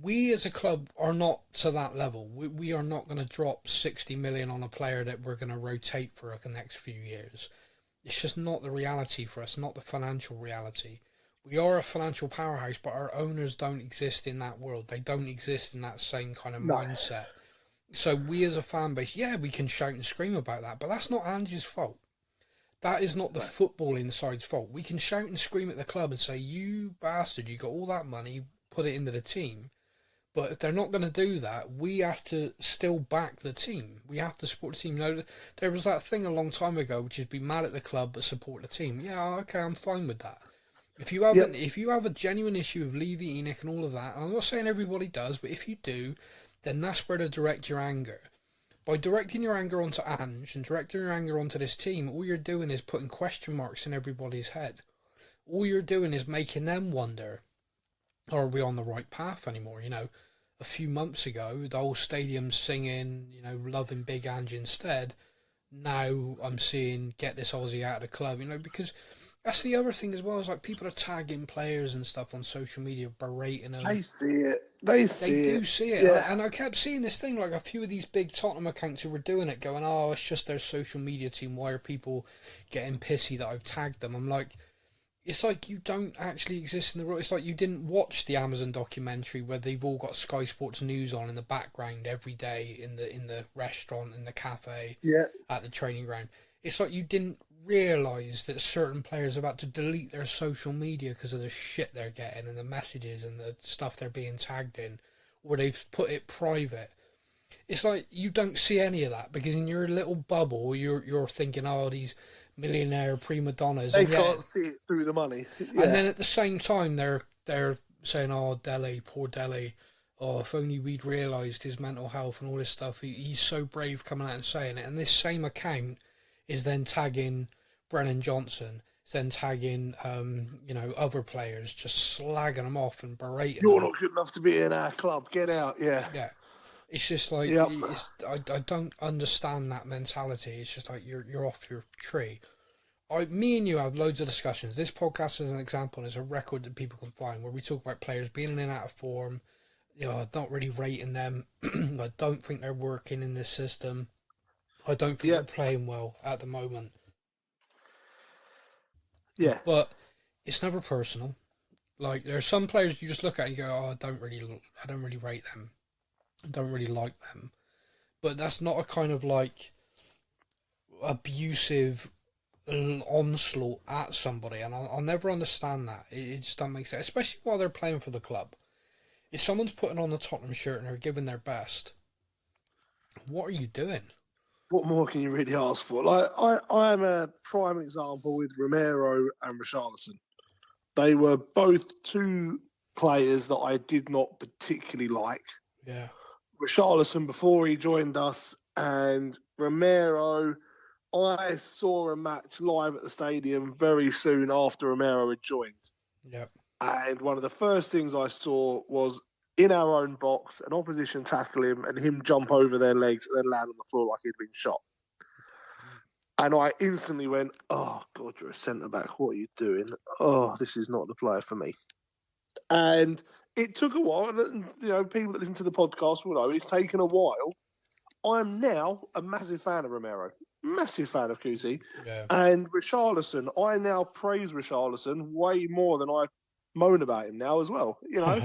we as a club are not to that level. We are not going to drop 60 million on a player that we're going to rotate for the next few years. It's just not the reality for us, not the financial reality. We are a financial powerhouse, but our owners don't exist in that world. They don't exist in that same kind of mindset. So we as a fan base, we can shout and scream about that, but that's not Ange's fault. That is not the football inside's fault. We can shout and scream at the club and say, you bastard, you got all that money, put it into the team. But if they're not going to do that, we have to still back the team. We have to support the team. There was that thing a long time ago, which is be mad at the club but support the team. Yeah, okay, I'm fine with that. If you have a genuine issue of Levy, Enoch and all of that, and I'm not saying everybody does, but if you do, then that's where to direct your anger. By directing your anger onto Ange and directing your anger onto this team, all you're doing is putting question marks in everybody's head. All you're doing is making them wonder, are we on the right path anymore? A few months ago, the whole stadium singing, loving Big Ange instead. Now I'm seeing get this Aussie out of the club, because that's the other thing as well, is like people are tagging players and stuff on social media, berating them. They see it. They do see it. Yeah. And I kept seeing this thing, like a few of these big Tottenham accounts who were doing it, going, oh, it's just their social media team. Why are people getting pissy that I've tagged them? I'm like, it's like you don't actually exist in the world. It's like you didn't watch the Amazon documentary where they've all got Sky Sports News on in the background every day in the restaurant, in the cafe, at the training ground. It's like you didn't realise that certain players have had to delete their social media because of the shit they're getting and the messages and the stuff they're being tagged in, or they've put it private. It's like you don't see any of that because in your little bubble you're thinking, oh, these millionaire prima donnas. They can't see it through the money. Yeah. And then at the same time they're saying, oh, Dele, poor Dele. Oh, if only we'd realised his mental health and all this stuff. He's so brave coming out and saying it. And this same account is then tagging Brennan Johnson, is then tagging, other players, just slagging them off and berating You're them. not good enough to be in our club. Get out, yeah. Yeah. It's just like, I don't understand that mentality. It's just like you're off your tree. Me and you have loads of discussions. This podcast is an example, is a record that people can find where we talk about players being in and out of form, not really rating them. I don't think they're working in this system. I don't think they're playing well at the moment. Yeah. But it's never personal. Like, there are some players you just look at and you go, oh, I don't really rate them. I don't really like them. But that's not a kind of like abusive onslaught at somebody, and I'll never understand that. It just doesn't make sense, especially while they're playing for the club. If someone's putting on the Tottenham shirt and they're giving their best, what are you doing? What more can you really ask for? Like, I am a prime example with Romero and Richarlison. They were both two players that I did not particularly like. Yeah. Richarlison before he joined us, and Romero, I saw a match live at the stadium very soon after Romero had joined. Yep. And one of the first things I saw was in our own box, an opposition tackle him and him jump over their legs and then land on the floor like he'd been shot. And I instantly went, oh, God, you're a centre-back. What are you doing? Oh, this is not the player for me. And it took a while, and people that listen to the podcast will know it's taken a while. I'm now a massive fan of Romero, massive fan of Cusi, and Richarlison. I now praise Richarlison way more than I moan about him now as well. I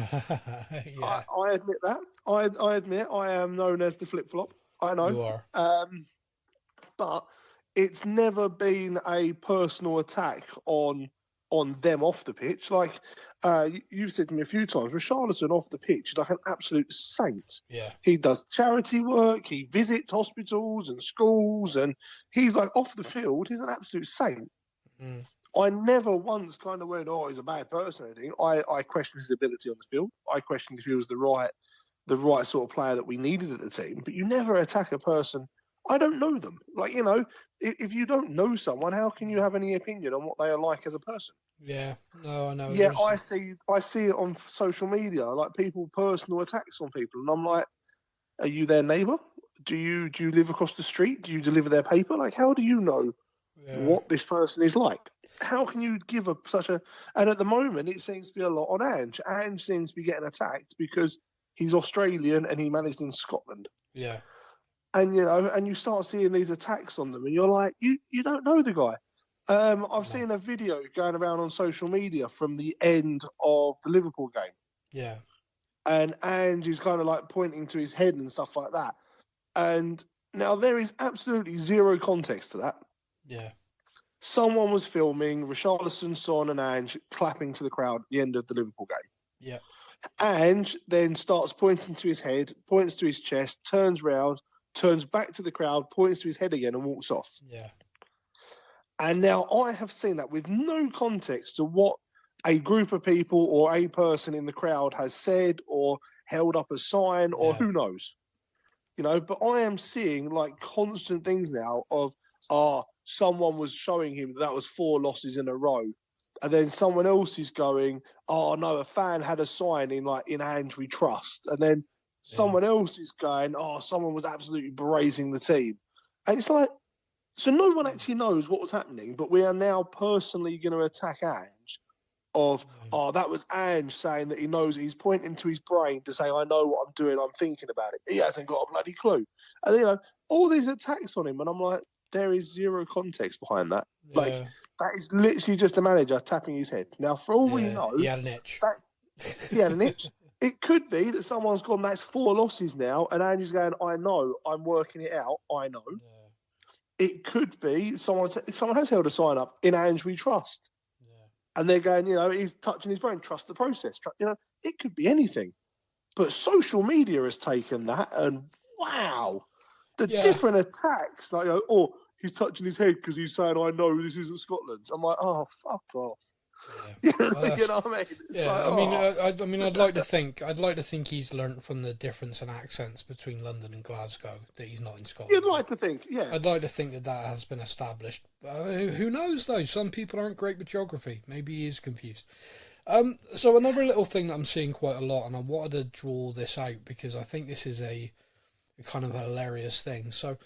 admit that. I admit I am known as the flip flop. I know you are, but it's never been a personal attack on them off the pitch. Like you've said to me a few times, Richarlison off the pitch is like an absolute saint. Yeah, he does charity work, he visits hospitals and schools, and he's like off the field. He's an absolute saint. Mm. I never once kind of went, "Oh, he's a bad person" or anything. I questioned his ability on the field. I questioned if he was the right sort of player that we needed at the team. But you never attack a person. I don't know them. Like, if you don't know someone, how can you have any opinion on what they are like as a person? Yeah, no, I know. Yeah, I see it on social media, like people personal attacks on people, and I'm like, are you their neighbour? Do you live across the street? Do you deliver their paper? Like, how do you know what this person is like? How can you give such a? And at the moment, it seems to be a lot on Ange. Ange seems to be getting attacked because he's Australian and he managed in Scotland. Yeah. And and you start seeing these attacks on them, and you're like, you don't know the guy. I've seen a video going around on social media from the end of the Liverpool game. Yeah. And Ange is kind of like pointing to his head and stuff like that. And now there is absolutely zero context to that. Yeah. Someone was filming Richarlison, Son, and Ange clapping to the crowd at the end of the Liverpool game. Yeah. Ange then starts pointing to his head, points to his chest, turns round, turns back to the crowd, points to his head again, and walks off. Yeah. And now I have seen that with no context to what a group of people or a person in the crowd has said or held up a sign or who knows. But I am seeing like constant things now of, someone was showing him that was 4 losses in a row. And then someone else is going, oh no, a fan had a sign in Ange we trust. And then someone else is going, someone was absolutely berating the team. And it's like, so no one actually knows what was happening, but we are now personally going to attack Ange of, that was Ange saying that he knows, he's pointing to his brain to say, I know what I'm doing, I'm thinking about it. He hasn't got a bloody clue. And, all these attacks on him, and I'm like, there is zero context behind that. Yeah. Like, that is literally just a manager tapping his head. Now, for all we know... He had an itch. He had an itch. It could be that someone's gone, that's 4 losses now, and Ange's going, I know, I'm working it out, I know. Yeah. It could be someone has held a sign up, in Ange we trust. Yeah. And they're going, he's touching his brain, trust the process. It could be anything. But social media has taken that, and wow, the different attacks. Like, he's touching his head because he's saying, I know this isn't Scotland. I'm like, oh, fuck off. Yeah. You know what I mean? It's I'd like to think he's learnt from the difference in accents between London and Glasgow that he's not in Scotland. You'd like to think, yeah. I'd like to think that has been established. Who knows though? Some people aren't great with geography. Maybe he is confused. So another little thing that I'm seeing quite a lot, and I wanted to draw this out because I think this is a kind of hilarious thing. So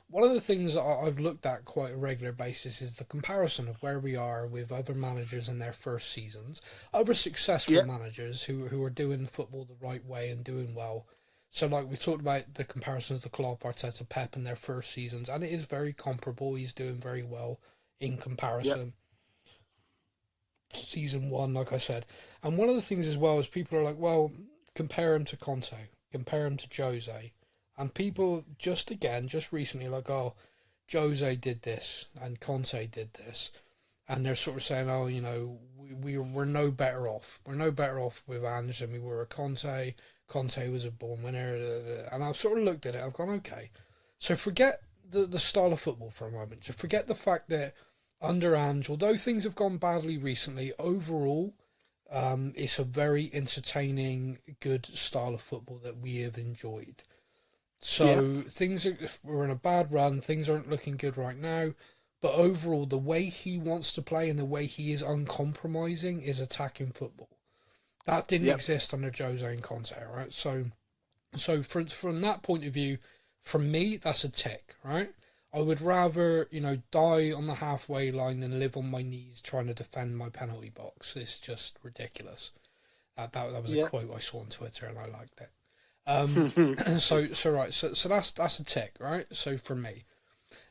one of the things that I've looked at quite a regular basis is the comparison of where we are with other managers in their first seasons, other successful managers who are doing football the right way and doing well. So like we talked about the comparisons of Klopp, Arteta, Pep in their first seasons, and it is very comparable. He's doing very well in comparison. Season 1, like I said. And one of the things as well is people are like, well, compare him to Conte, compare him to Jose. And people just recently like, oh, Jose did this and Conte did this. And they're sort of saying, oh, we're no better off. We're no better off with Ange than we were at Conte. Conte was a born winner. And I've sort of looked at it. I've gone, okay. So forget the style of football for a moment. So forget the fact that under Ange, although things have gone badly recently, overall, it's a very entertaining, good style of football that we have enjoyed. So we're in a bad run. Things aren't looking good right now. But overall, the way he wants to play and the way he is uncompromising is attacking football. That didn't exist under Jose and Conte, right? So from that point of view, from me, that's a tick, right? I would rather, die on the halfway line than live on my knees trying to defend my penalty box. It's just ridiculous. That was a quote I saw on Twitter and I liked it. So that's a tick, right? So for me,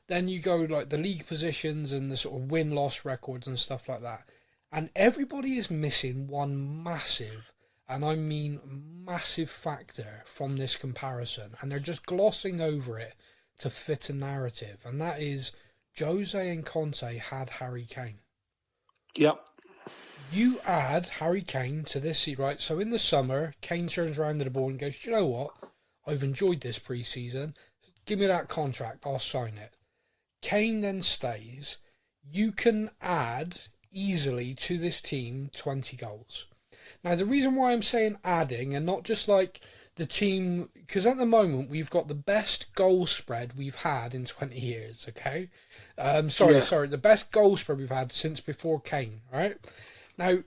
then you go like the league positions and the sort of win-loss records and stuff like that, and everybody is missing one massive, and I mean massive, factor from this comparison, and they're just glossing over it to fit a narrative, and that is Jose and Conte had Harry Kane. Yep. You add Harry Kane to this seat, right? So in the summer, Kane turns around to the ball and goes, "Do you know what? I've enjoyed this pre-season. Give me that contract. I'll sign it." Kane then stays. You can add easily to this team 20 goals. Now, the reason why I'm saying adding and not just like the team, because at the moment we've got the best goal spread we've had in 20 years, okay? The best goal spread we've had since before Kane, right? Now,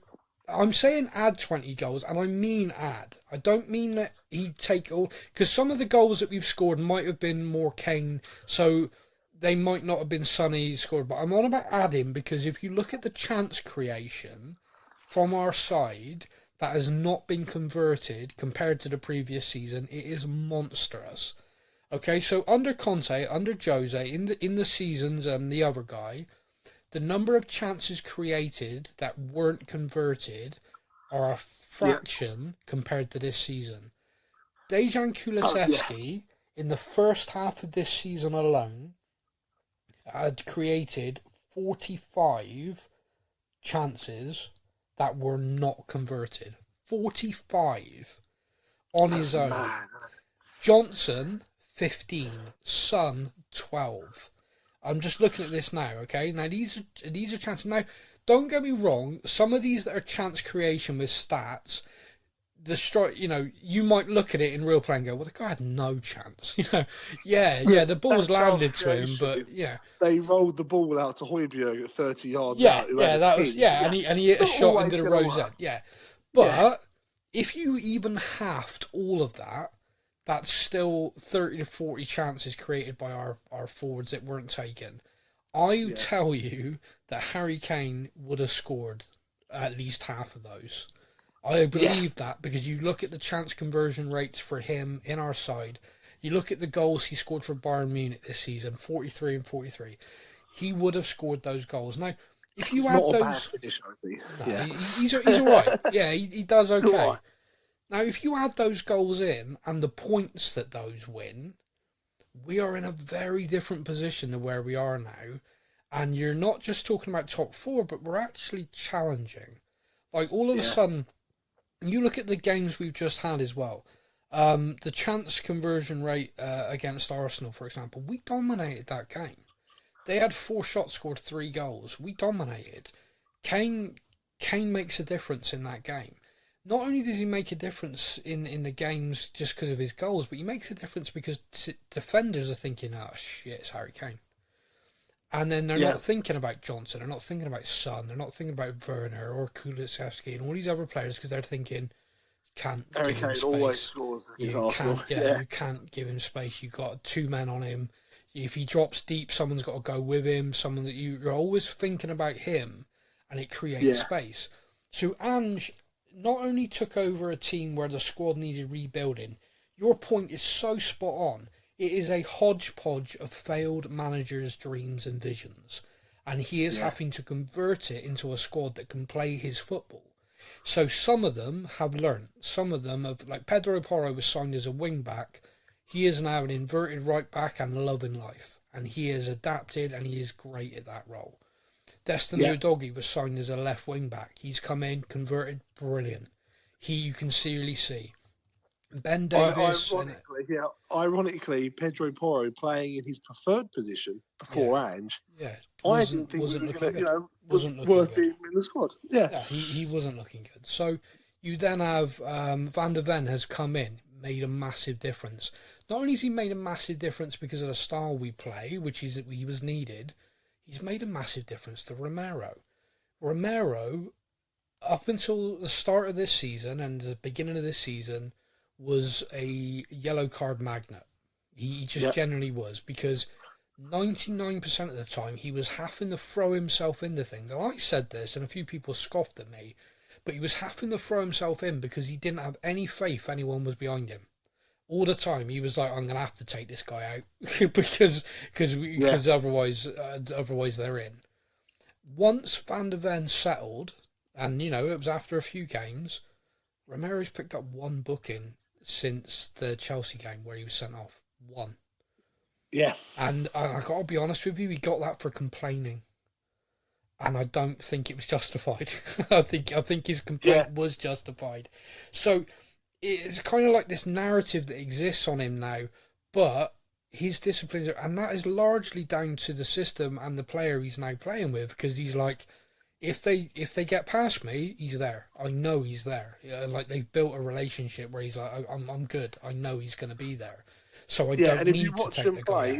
I'm saying add 20 goals, and I mean add. I don't mean that he'd take all, because some of the goals that we've scored might have been more Kane, so they might not have been Sonny scored, but I'm on about adding, because if you look at the chance creation from our side, that has not been converted compared to the previous season, it is monstrous. Okay, so under Conte, under Jose, in the seasons and the other guy, the number of chances created that weren't converted are a fraction compared to this season. Dejan Kulusevski, in the first half of this season alone, had created 45 chances that were not converted. 45 on his own. Man. Johnson, 15. Son, 12. I'm just looking at this now, okay? Now, these are chances. Now, don't get me wrong. Some of these that are chance creation with stats, you might look at it in real play and go, well, the guy had no chance. The ball's landed to him, but yeah. They rolled the ball out to Højbjerg at 30 yards out. And he hit a shot into the rosette. Yeah. But if you even halved all of that, that's still 30 to 40 chances created by our forwards that weren't taken. I tell you that Harry Kane would have scored at least half of those. I believe that, because you look at the chance conversion rates for him in our side, you look at the goals he scored for Bayern Munich this season, 43 and 43. He would have scored those goals. Now, if you add those, he's all right. Yeah, he does okay. Now, if you add those goals in and the points that those win, we are in a very different position to where we are now. And you're not just talking about top four, but we're actually challenging. Like, all of a sudden, you look at the games we've just had as well. The chance conversion rate against Arsenal, for example, we dominated that game. They had 4 shots, scored 3 goals. We dominated. Kane makes a difference in that game. Not only does he make a difference in the games just because of his goals, but he makes a difference because defenders are thinking, oh shit, it's Harry Kane. And then they're not thinking about Johnson, they're not thinking about Son, they're not thinking about Werner or Kulusevski and all these other players, because they're thinking, can't Harry give him Kane space. always scores against Arsenal. You can't give him space. You've got 2 men on him. If he drops deep, someone's got to go with him. Someone that you're always thinking about him, and it creates space. So Ange not only took over a team where the squad needed rebuilding, your point is so spot on. It is a hodgepodge of failed managers' dreams and visions, and he is having to convert it into a squad that can play his football. So some of them have learnt. Some of them have, like Pedro Porro was signed as a wing back. He is now an inverted right back and loving life, and he has adapted and he is great at that role. Destiny Udogie was signed as a left wing back. He's come in, converted, brilliant. You can really see. Ben Davies. Ironically, Pedro Porro playing in his preferred position before Ange. Yeah. I didn't think wasn't worth being in the squad. Yeah, he wasn't looking good. So you then have Van der Ven has come in, made a massive difference. Not only has he made a massive difference because of the style we play, which is he was needed, he's made a massive difference to Romero. Romero, up until the start of this season and the beginning of this season, was a yellow card magnet. He just generally was, because 99% of the time he was having to throw himself into things. And I said this, and a few people scoffed at me, but he was having to throw himself in because he didn't have any faith anyone was behind him. All the time he was like, I'm going to have to take this guy out because otherwise they're in. Once Van der Ven settled, and it was after a few games, Romero's picked up one booking since the Chelsea game where he was sent off. One. Yeah. And I got to be honest with you, he got that for complaining. And I don't think it was justified. I think his complaint was justified. So it's kind of like this narrative that exists on him now, but his disciplines, and that is largely down to the system and the player he's now playing with, because he's like, if they get past me, he's there. I know he's there. Like they've built a relationship where he's like, I'm good. I know he's going to be there. So I don't need to take the guy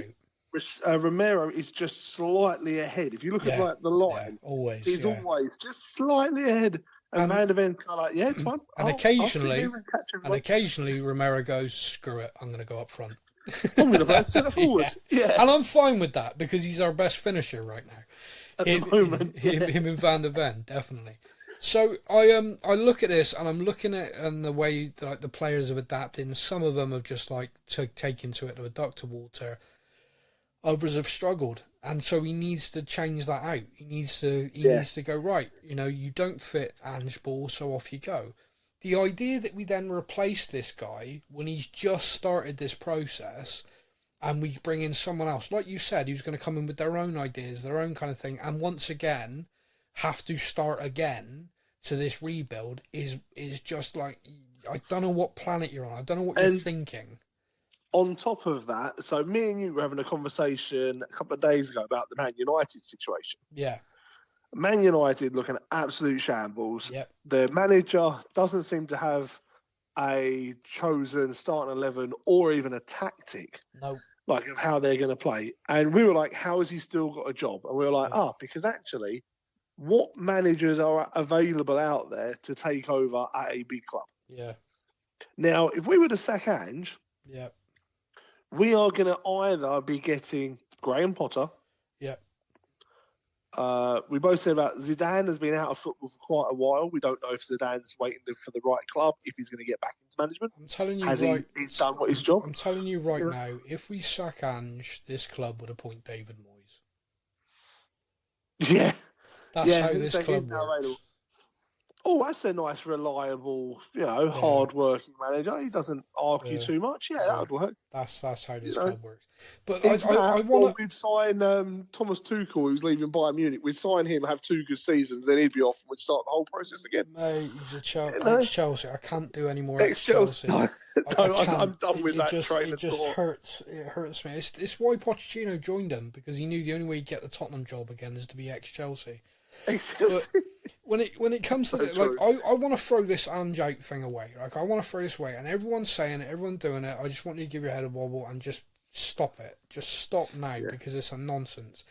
out. Romero is just slightly ahead. If you look at like the line, he's always just slightly ahead. And Van der Ven's kind of like, it's fine. And occasionally Romero goes, screw it, I'm going to go up front. I'm going to play centre forward. Yeah. And I'm fine with that because he's our best finisher right now. At the moment. Him and Van der Ven, definitely. So I look at this and I'm looking at the way like the players have adapted, and some of them have just like taken to it to a duck to water. Others have struggled, and so he needs to change that out. He needs to go, right, you don't fit Ange ball, so off you go. The idea that we then replace this guy when he's just started this process and we bring in someone else, like you said, who's going to come in with their own ideas, their own kind of thing, and once again have to start again to this rebuild is just like, I don't know what planet you're on. I don't know what you're thinking. On top of that, so me and you were having a conversation a couple of days ago about the Man United situation. Yeah. Man United looking at absolute shambles. Yep. The manager doesn't seem to have a chosen starting 11 or even a tactic. No. Like of how they're going to play. And we were like, how has he still got a job? And we were like, because actually, what managers are available out there to take over at a big club? Yeah. Now, if we were to sack Ange, we are going to either be getting Graham Potter. Yeah. We both said about Zidane has been out of football for quite a while. We don't know if Zidane's waiting for the right club, if he's going to get back into management. I'm telling you, he's done what his job. I'm telling you right now, if we sack Ange, this club would appoint David Moyes. Yeah. That's how this club works. Available. Oh, that's a nice, reliable, hard-working manager. He doesn't argue too much. Yeah, that would work. That's how this club works. But I want to... We'd sign Thomas Tuchel, who's leaving Bayern Munich. We'd sign him, have 2 good seasons, then he'd be off, and we'd start the whole process again. Mate, he's ex-Chelsea. I can't do any more ex-Chelsea. No, I'm done with that train. It just hurts. It hurts me. It's why Pochettino joined him, because he knew the only way he'd get the Tottenham job again is to be ex-Chelsea. But when it comes to it, like I want to throw this Ange Out thing away. Like I want to throw this away, and everyone's saying it, everyone's doing it. I just want you to give your head a wobble and just stop it. Just stop now because it's a nonsense.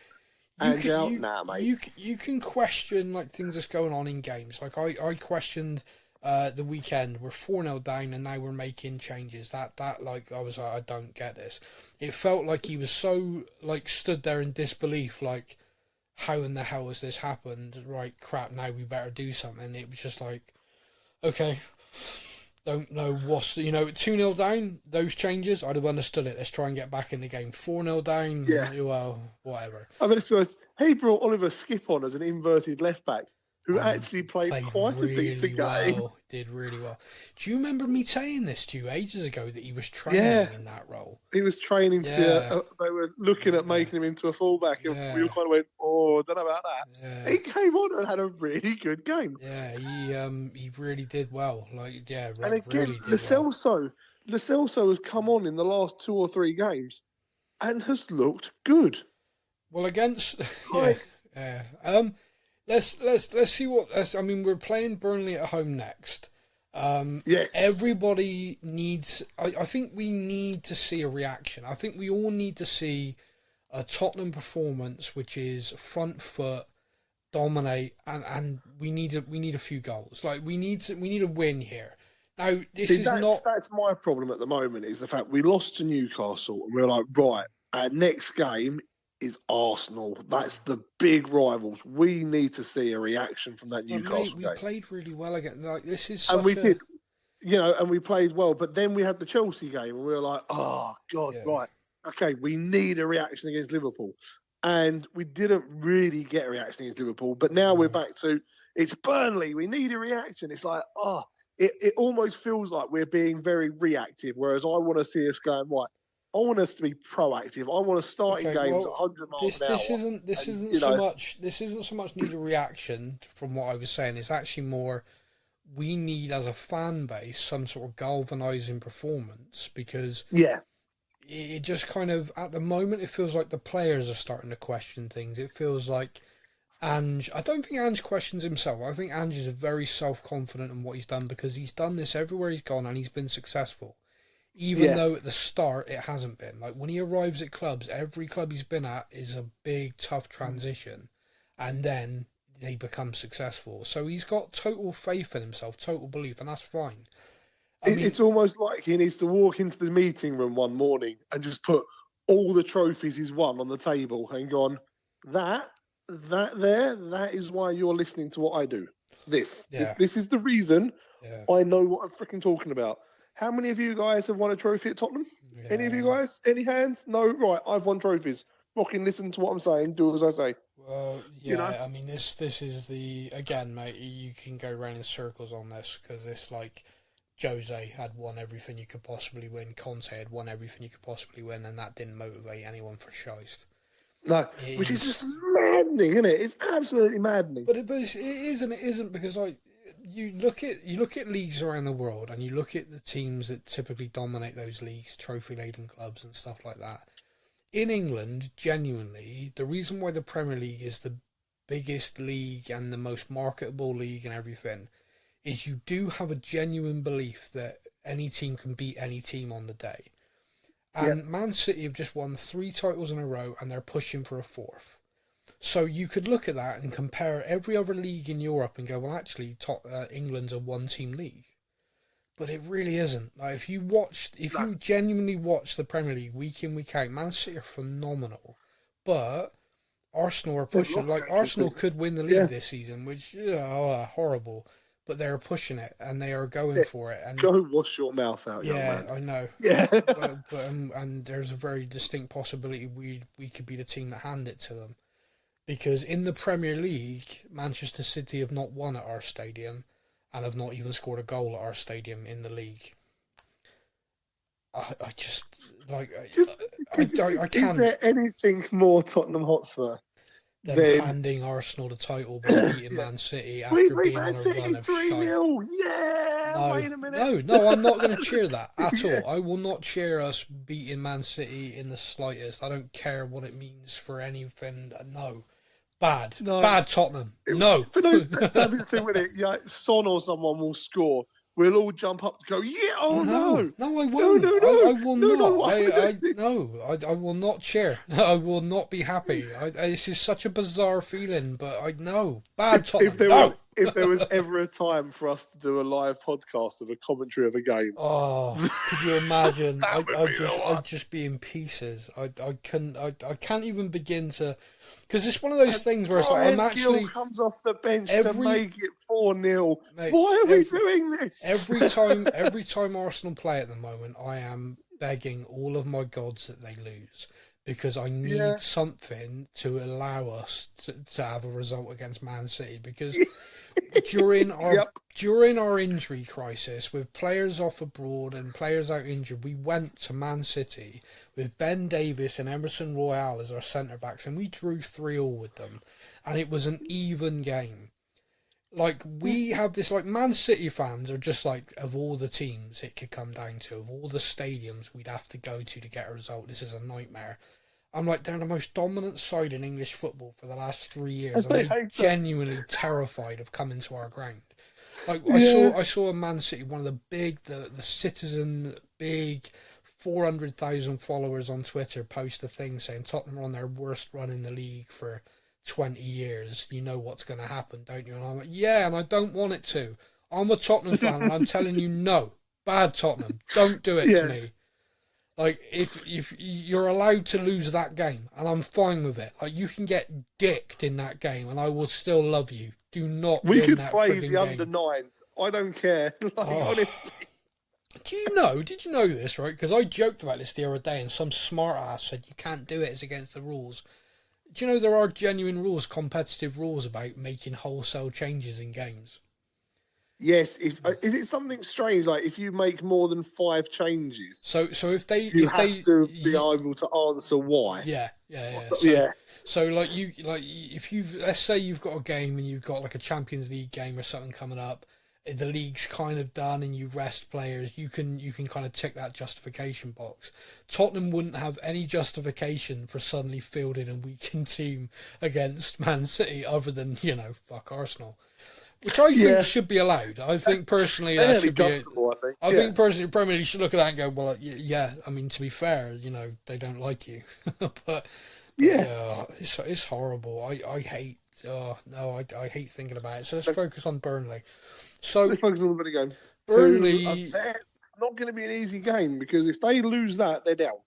Ange Out now, mate. You can question like things that's going on in games. Like I questioned the weekend. We're 4-0 down, and now we're making changes. That like I was like, I don't get this. It felt like he was so like stood there in disbelief, like, how in the hell has this happened? Right, crap, now we better do something. It was just like, okay, don't know what's, 2-0 down, those changes, I'd have understood it. Let's try and get back in the game. 4-0 down, well, whatever. I mean, he brought Oliver Skip on as an inverted left back, who actually played quite a decent game. Did really well. Do you remember me saying this to you ages ago, that he was training in that role? He was training to they were looking at making him into a fullback, and we all kind of went, I don't know about that. Yeah. He came on and had a really good game. Yeah, he really did well. And again, really Lo Celso has come on in the last 2 or 3 games and has looked good. Well, against Let's see what. I mean, we're playing Burnley at home next. Yes. Everybody needs. I think we need to see a reaction. I think we all need to see a Tottenham performance, which is front foot, dominate, and we need a few goals. Like we need a win here. Now that's my problem at the moment, is the fact we lost to Newcastle and we're like, right, our next game is Arsenal. That's the big rivals. We need to see a reaction from that But Newcastle mate, we game. played really well again. Like this is And we such a did, and we played well. But then we had the Chelsea game, and we were like, oh God, yeah. right, okay, we need a reaction against Liverpool, and we didn't really get a reaction against Liverpool. But now we're back to it's Burnley. We need a reaction. It's like, it almost feels like we're being very reactive. Whereas I want to see us going right. I want us to be proactive. I want to start in games at 100 miles an hour. This isn't so much need a reaction from what I was saying. It's actually more we need as a fan base some sort of galvanizing performance because it just kind of at the moment it feels like the players are starting to question things. It feels like Ange. I don't think Ange questions himself. I think Ange is very self-confident in what he's done because he's done this everywhere he's gone and he's been successful. Even though at the start it hasn't been. Like when he arrives at clubs, every club he's been at is a big, tough transition. And then they become successful. So he's got total faith in himself, total belief, and that's fine. It's almost like he needs to walk into the meeting room one morning and just put all the trophies he's won on the table and gone, that is why you're listening to what I do. This is the reason I know what I'm freaking talking about. How many of you guys have won a trophy at Tottenham? Yeah. Any of you guys? Any hands? No? Right, I've won trophies. Fucking listen to what I'm saying. Do as I say. Well, yeah, I mean, this is the... Again, mate, you can go round in circles on this because it's like Jose had won everything you could possibly win. Conte had won everything you could possibly win, and that didn't motivate anyone for shiest. No, which is just maddening, isn't it? It's absolutely maddening. But it is and it isn't because, like, you look at leagues around the world and you look at the teams that typically dominate those leagues, trophy-laden clubs and stuff like that. In England, genuinely, the reason why the Premier League is the biggest league and the most marketable league and everything is you do have a genuine belief that any team can beat any team on the day. And Man City have just won 3 titles in a row and they're pushing for a 4th. So you could look at that and compare every other league in Europe and go, well, actually, England's a one-team league. But it really isn't. Like if you genuinely watch the Premier League week in, week out, Man City are phenomenal. But Arsenal are pushing. Like Arsenal could win the league this season, which horrible. But they're pushing it and they are going for it. And go wash your mouth out, young man. I know. Yeah, and there's a very distinct possibility we could be the team that hand it to them. Because in the Premier League, Manchester City have not won at our stadium and have not even scored a goal at our stadium in the league. I just, like, I can't... Is there anything more Tottenham Hotspur than handing Arsenal the title by beating Man City after being on a run of shite? Yeah, wait a minute. No, I'm not going to cheer that at all. I will not cheer us beating Man City in the slightest. I don't care what it means for anything. No. Bad Tottenham. No. But no, that'd be the thing with it. Yeah, Son or someone will score. We'll all jump up to go, yeah, no. No, I won't. No. I will not. I will not cheer. I will not be happy. This is such a bizarre feeling, but bad Tottenham. If there was ever a time for us to do a live podcast of a commentary of a game. Oh, could you imagine? I'd just be in pieces. I can't even begin to, because it's one of those things where it's like I'm actually comes off the bench to make it 4-0. Why are we doing this? Every time Arsenal play at the moment, I am begging all of my gods that they lose. Because I need something to allow us to have a result against Man City. Because during our injury crisis, with players off abroad and players out injured, we went to Man City with Ben Davies and Emerson Royale as our centre-backs, and we drew 3-3 with them. And it was an even game. Like, we have this, like, Man City fans are just like, of all the teams it could come down to, of all the stadiums we'd have to go to get a result, this is a nightmare. I'm like, they're the most dominant side in English football for the last 3 years. I'm genuinely terrified of coming to our ground. Like, I saw a Man City, one of the big, the Citizen, big 400,000 followers on Twitter post a thing saying Tottenham are on their worst run in the league for 20 years. You know what's going to happen, don't you? And I'm like, yeah, and I don't want it to. I'm a Tottenham fan, and I'm telling you, no. Bad Tottenham. Don't do it to me. Like, if you're allowed to lose that game, and I'm fine with it. Like, you can get dicked in that game, and I will still love you. Do not We win could that play frigging the under game. nines. I don't care. Like, honestly. Did you know this, right? Because I joked about this the other day, and some smart ass said you can't do it, it's against the rules. Do you know there are genuine rules, competitive rules about making wholesale changes in games? Yes. Is it something strange? Like if you make more than 5 changes, So if they you if have they to be able to answer why. yeah. Yeah. So like if you let's say you've got a game and you've got like a Champions League game or something coming up, the league's kind of done and you rest players, you can kind of tick that justification box. Tottenham wouldn't have any justification for suddenly fielding a weakened team against Man City other than, fuck Arsenal. Which I think should be allowed. I think personally that should be. I think personally the Premier League should look at that and go, well, yeah. I mean, to be fair, they don't like you, but it's horrible. I hate. Oh no, I hate thinking about it. So let's focus on Burnley. So let's focus on the video game. Burnley. It's not going to be an easy game because if they lose that, they're down.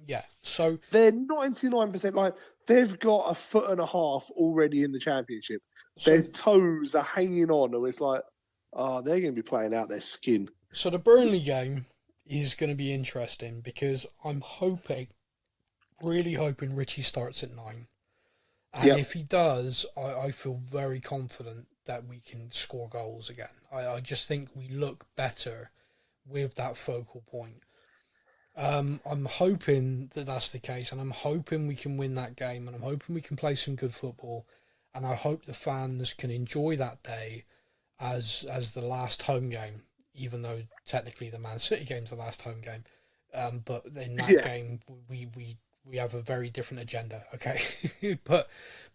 Yeah. So they're 99%. Like they've got a foot and a half already in the Championship. Their toes are hanging on, and it's like, they're going to be playing out their skin. So the Burnley game is going to be interesting because I'm really hoping Richie starts at 9. And if he does, I feel very confident that we can score goals again. I just think we look better with that focal point. I'm hoping that that's the case, and I'm hoping we can win that game, and I'm hoping we can play some good football. And I hope the fans can enjoy that day as the last home game, even though technically the Man City game's the last home game. But in that game, we have a very different agenda, okay? but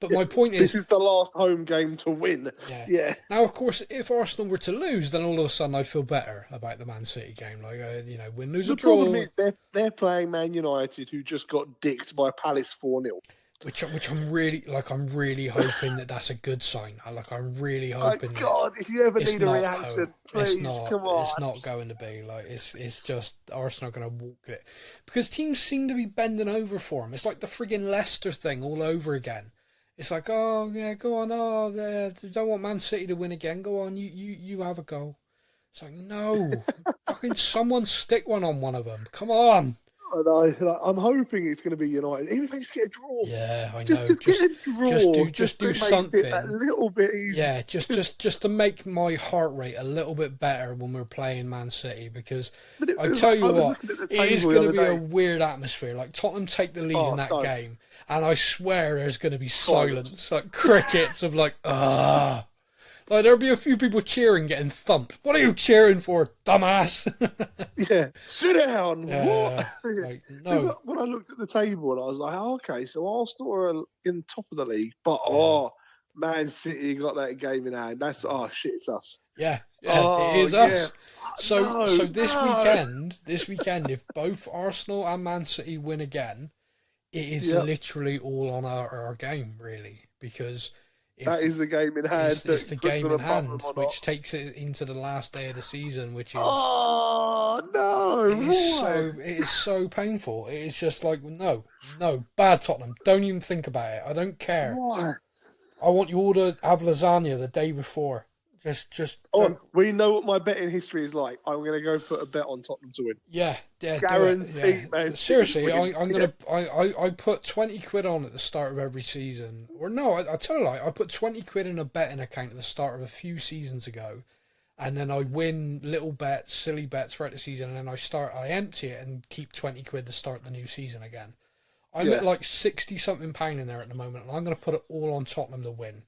my point is... This is the last home game to win. Yeah. Now, of course, if Arsenal were to lose, then all of a sudden I'd feel better about the Man City game. Like, win, lose, or draw. The problem is they're playing Man United, who just got dicked by Palace 4-0. Which I'm really hoping that's a good sign. I'm really hoping. God, if you ever need a reaction, please come on. It's not going to be like it's just Arsenal going to walk it because teams seem to be bending over for them. It's like the frigging Leicester thing all over again. It's like, oh yeah, go on, they don't want Man City to win again. Go on, you have a go. It's like no, fucking someone stick one on one of them. Come on. I'm hoping it's going to be United. Even if they just get a draw. Yeah, I know. Just get a draw. Just do something. A little bit easier. Yeah, just to make my heart rate a little bit better when we're playing Man City, because I tell you what, it is going to be a weird atmosphere. Like Tottenham take the lead in that game, and I swear there's going to be silence, like crickets of like, Like, there'll be a few people cheering, getting thumped. What are you cheering for, dumbass? Sit down. What? Like, no. When I looked at the table, and I was like, okay, so Arsenal are in top of the league, but Man City got that game in hand. That's shit, it's us. Yeah, it is us. So this weekend, if both Arsenal and Man City win again, it is literally all on our game, really, because. That is the game in hand. It's the game in hand, which takes it into the last day of the season, which is... Oh, no! It is so painful. It is just like, no, bad Tottenham. Don't even think about it. I don't care. Why? I want you all to have lasagna the day before. Just. We know what my betting history is like. I'm going to go put a bet on Tottenham to win. Yeah, guaranteed, man. Seriously, I put 20 quid on at the start of every season. Or no, I tell you, I put 20 quid in a betting account at the start of a few seasons ago, and then I win little bets, silly bets throughout the season, and then I empty it and keep 20 quid to start the new season again. I'm at like 60 something pound in there at the moment, and I'm going to put it all on Tottenham to win.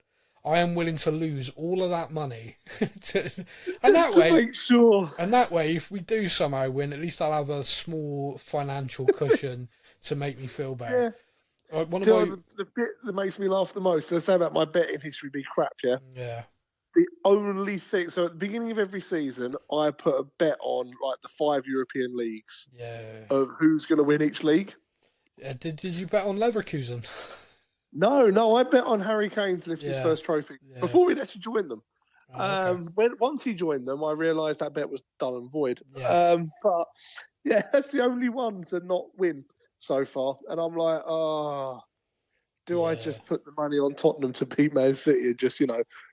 I am willing to lose all of that money, and that way, if we do somehow win, at least I'll have a small financial cushion to make me feel better. Yeah. The bit that makes me laugh the most, let's say about my betting history be crap, yeah? Yeah. The only thing, so at the beginning of every season, I put a bet on like the 5 European leagues of who's going to win each league. Did you bet on Leverkusen? No, I bet on Harry Kane to lift his first trophy before we'd actually joined them. Okay. Once he joined them, I realised that bet was done and void. Yeah. But Yeah, that's the only one to not win so far. And I'm like, do I just put the money on Tottenham to beat Man City and just,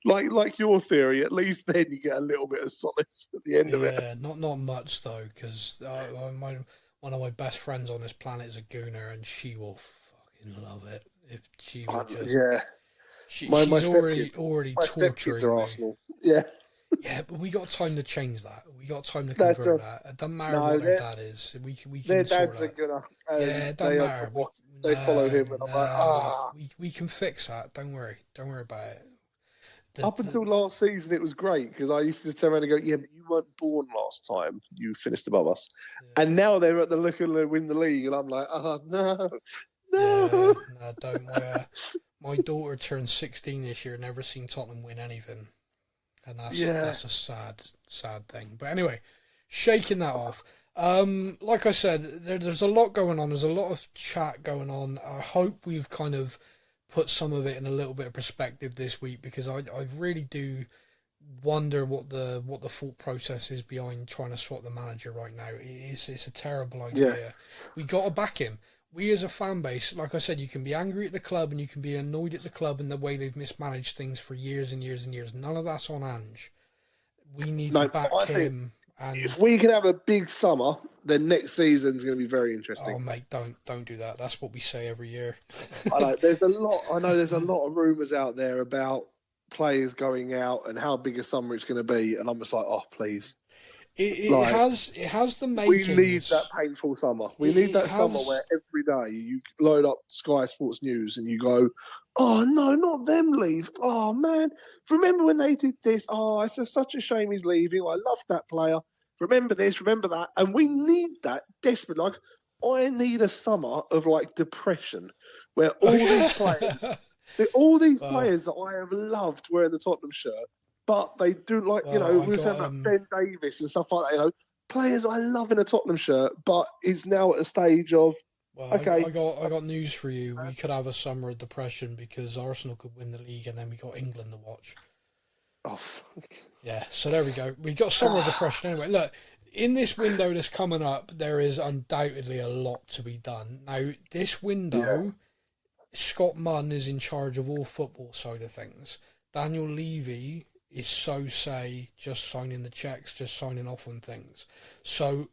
like your theory, at least then you get a little bit of solace at the end of it. Yeah, not much though, because one of my best friends on this planet is a Gooner, and she will fucking love it if she would just. Yeah. She's already my torturing stepkids are me. Arsenal. Yeah. Yeah, but we got time to change that. We got time to convert that. It doesn't matter what their dad is. We can their sort dad's that. a Gunner. Yeah, it doesn't matter. They follow him, and I'm like, we can fix that. Don't worry about it. Up until last season, it was great because I used to turn around and go, "Yeah, but you weren't born last time. You finished above us." Yeah. And now they're at the look and win the league, and I'm like, no. Yeah, no, don't worry. My daughter turned 16 this year. Never seen Tottenham win anything, and that's a sad thing. But anyway, shaking that off. Like I said, there's a lot going on. There's a lot of chat going on. I hope we've kind of put some of it in a little bit of perspective this week, because I really do wonder what the thought process is behind trying to swap the manager right now. It's a terrible idea. Yeah. We got to back him. We as a fan base, like I said, you can be angry at the club and you can be annoyed at the club and the way they've mismanaged things for years and years and years. None of that's on Ange. We need to back him. And if we can have a big summer, then next season's going to be very interesting. Oh, mate, don't do that. That's what we say every year. I know there's a lot of rumours out there about players going out and how big a summer it's going to be, and I'm just like, oh, please. It has the makings. We need that painful summer. We need that summer where every day you load up Sky Sports News and you go, oh, no, not them leave. Oh, man. Remember when they did this? Oh, it's just such a shame he's leaving. I love that player. Remember this, remember that. And we need that desperately. Like, I need a summer of, like, depression where all these players that I have loved wearing the Tottenham shirt, but they do, like, we were saying about Ben Davis and stuff like that, players I love in a Tottenham shirt, but is now at a stage of, okay. I got news for you. We could have a summer of depression because Arsenal could win the league and then we got England to watch. Oh, fuck. Yeah, so there we go. We got summer of depression anyway. Look, in this window that's coming up, there is undoubtedly a lot to be done. Now, this window, Scott Munn is in charge of all football side of things. Daniel Levy is just signing the checks, just signing off on things. So,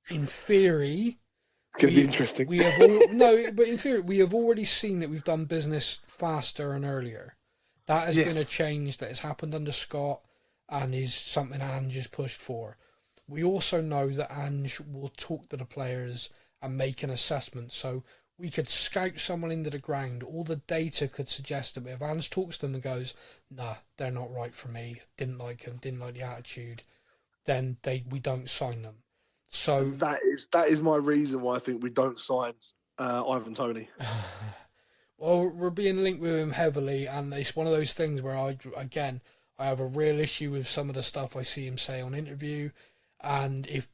in theory, it's going to be interesting. But in theory, we have already seen that we've done business faster and earlier. That has been a change that has happened under Scott and is something Ange has pushed for. We also know that Ange will talk to the players and make an assessment. So we could scout someone into the ground. All the data could suggest that if Ange talks to them and goes, nah, they're not right for me, didn't like them, didn't like the attitude, then we don't sign them. So that is my reason why I think we don't sign Ivan Toney. Well, we're being linked with him heavily, and it's one of those things where I have a real issue with some of the stuff I see him say on interview. And if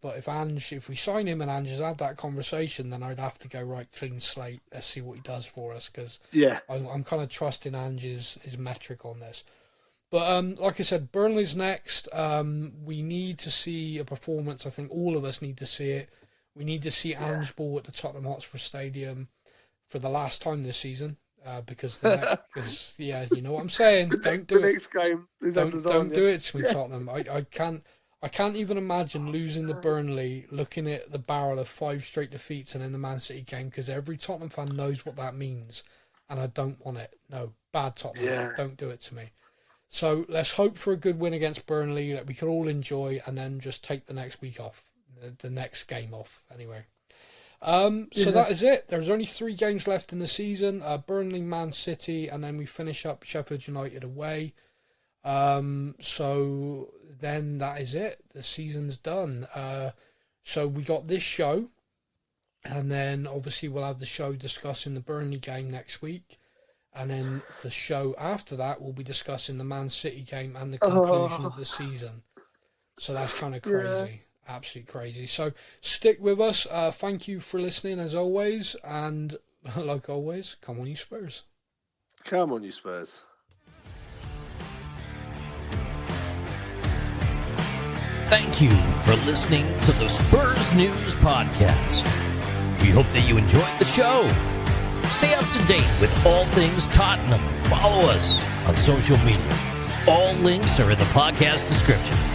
we sign him and Ange has had that conversation, then I'd have to go right clean slate. Let's see what he does for us, because I'm kind of trusting Ange's metric on this. But like I said, Burnley's next. We need to see a performance. I think all of us need to see it. We need to see Ange ball at the Tottenham Hotspur Stadium for the last time this season, because you know what I'm saying. Don't do it. Next game is don't do it to me, Tottenham. I can't even imagine losing to Burnley, looking at the barrel of 5 straight defeats and in the Man City game, because every Tottenham fan knows what that means, and I don't want it. No, bad Tottenham. Yeah. Don't do it to me. So let's hope for a good win against Burnley that we can all enjoy, and then just take the next week off, the next game off anyway. So that is it. There's only 3 games left in the season. Burnley, Man City, and then we finish up Sheffield United away. So then that is it. The season's done. So we got this show, and then obviously we'll have the show discussing the Burnley game next week, and then the show after that we'll be discussing the Man City game and the conclusion of the season. So that's kind of crazy. Absolutely crazy. So stick with us. Thank you for listening as always, and like always, come on you Spurs. Come on you Spurs. thank you for listening to the Spurs News Podcast. We hope that you enjoyed the show. Stay up to date with all things Tottenham. Follow us on social media. All links are in the podcast description.